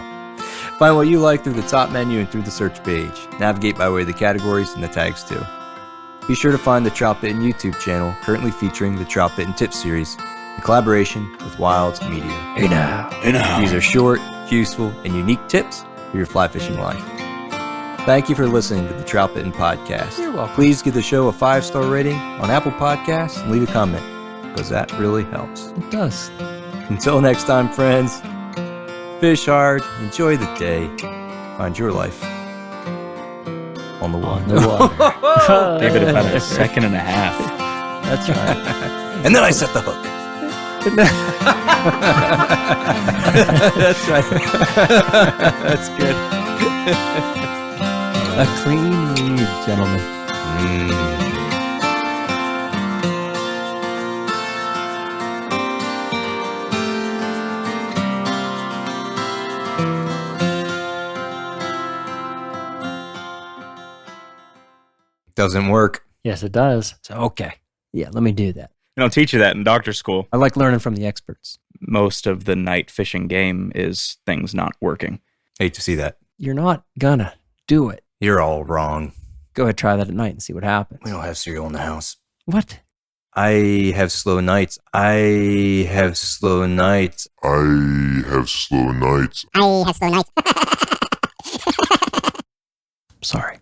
Find what you like through the top menu and through the search page. Navigate by way of the categories and the tags too. Be sure to find the Troutbitten YouTube channel, currently featuring the Troutbitten Tip Series, in collaboration with Wilds Media. Hey now. These are short, useful, and unique tips for your fly fishing life. Thank you for listening to the Troutbitten Podcast. You're welcome. Please give the show a 5-star rating on Apple Podcasts and leave a comment, because that really helps. It does. Until next time, friends, fish hard, enjoy the day, find your life on the water. On the water. Give it about a second and a half. That's right. And then I set the hook. That's right. That's good. A clean read, gentlemen. Doesn't work. Yes, it does. So, okay. Yeah, let me do that. They don't teach you that in doctor school. I like learning from the experts. Most of the night fishing game is things not working. Hate to see that. You're not gonna do it. You're all wrong. Go ahead, try that at night and see what happens. We don't have cereal in the house. What? I have slow nights. I have slow nights. I have slow nights. I have slow nights. Sorry.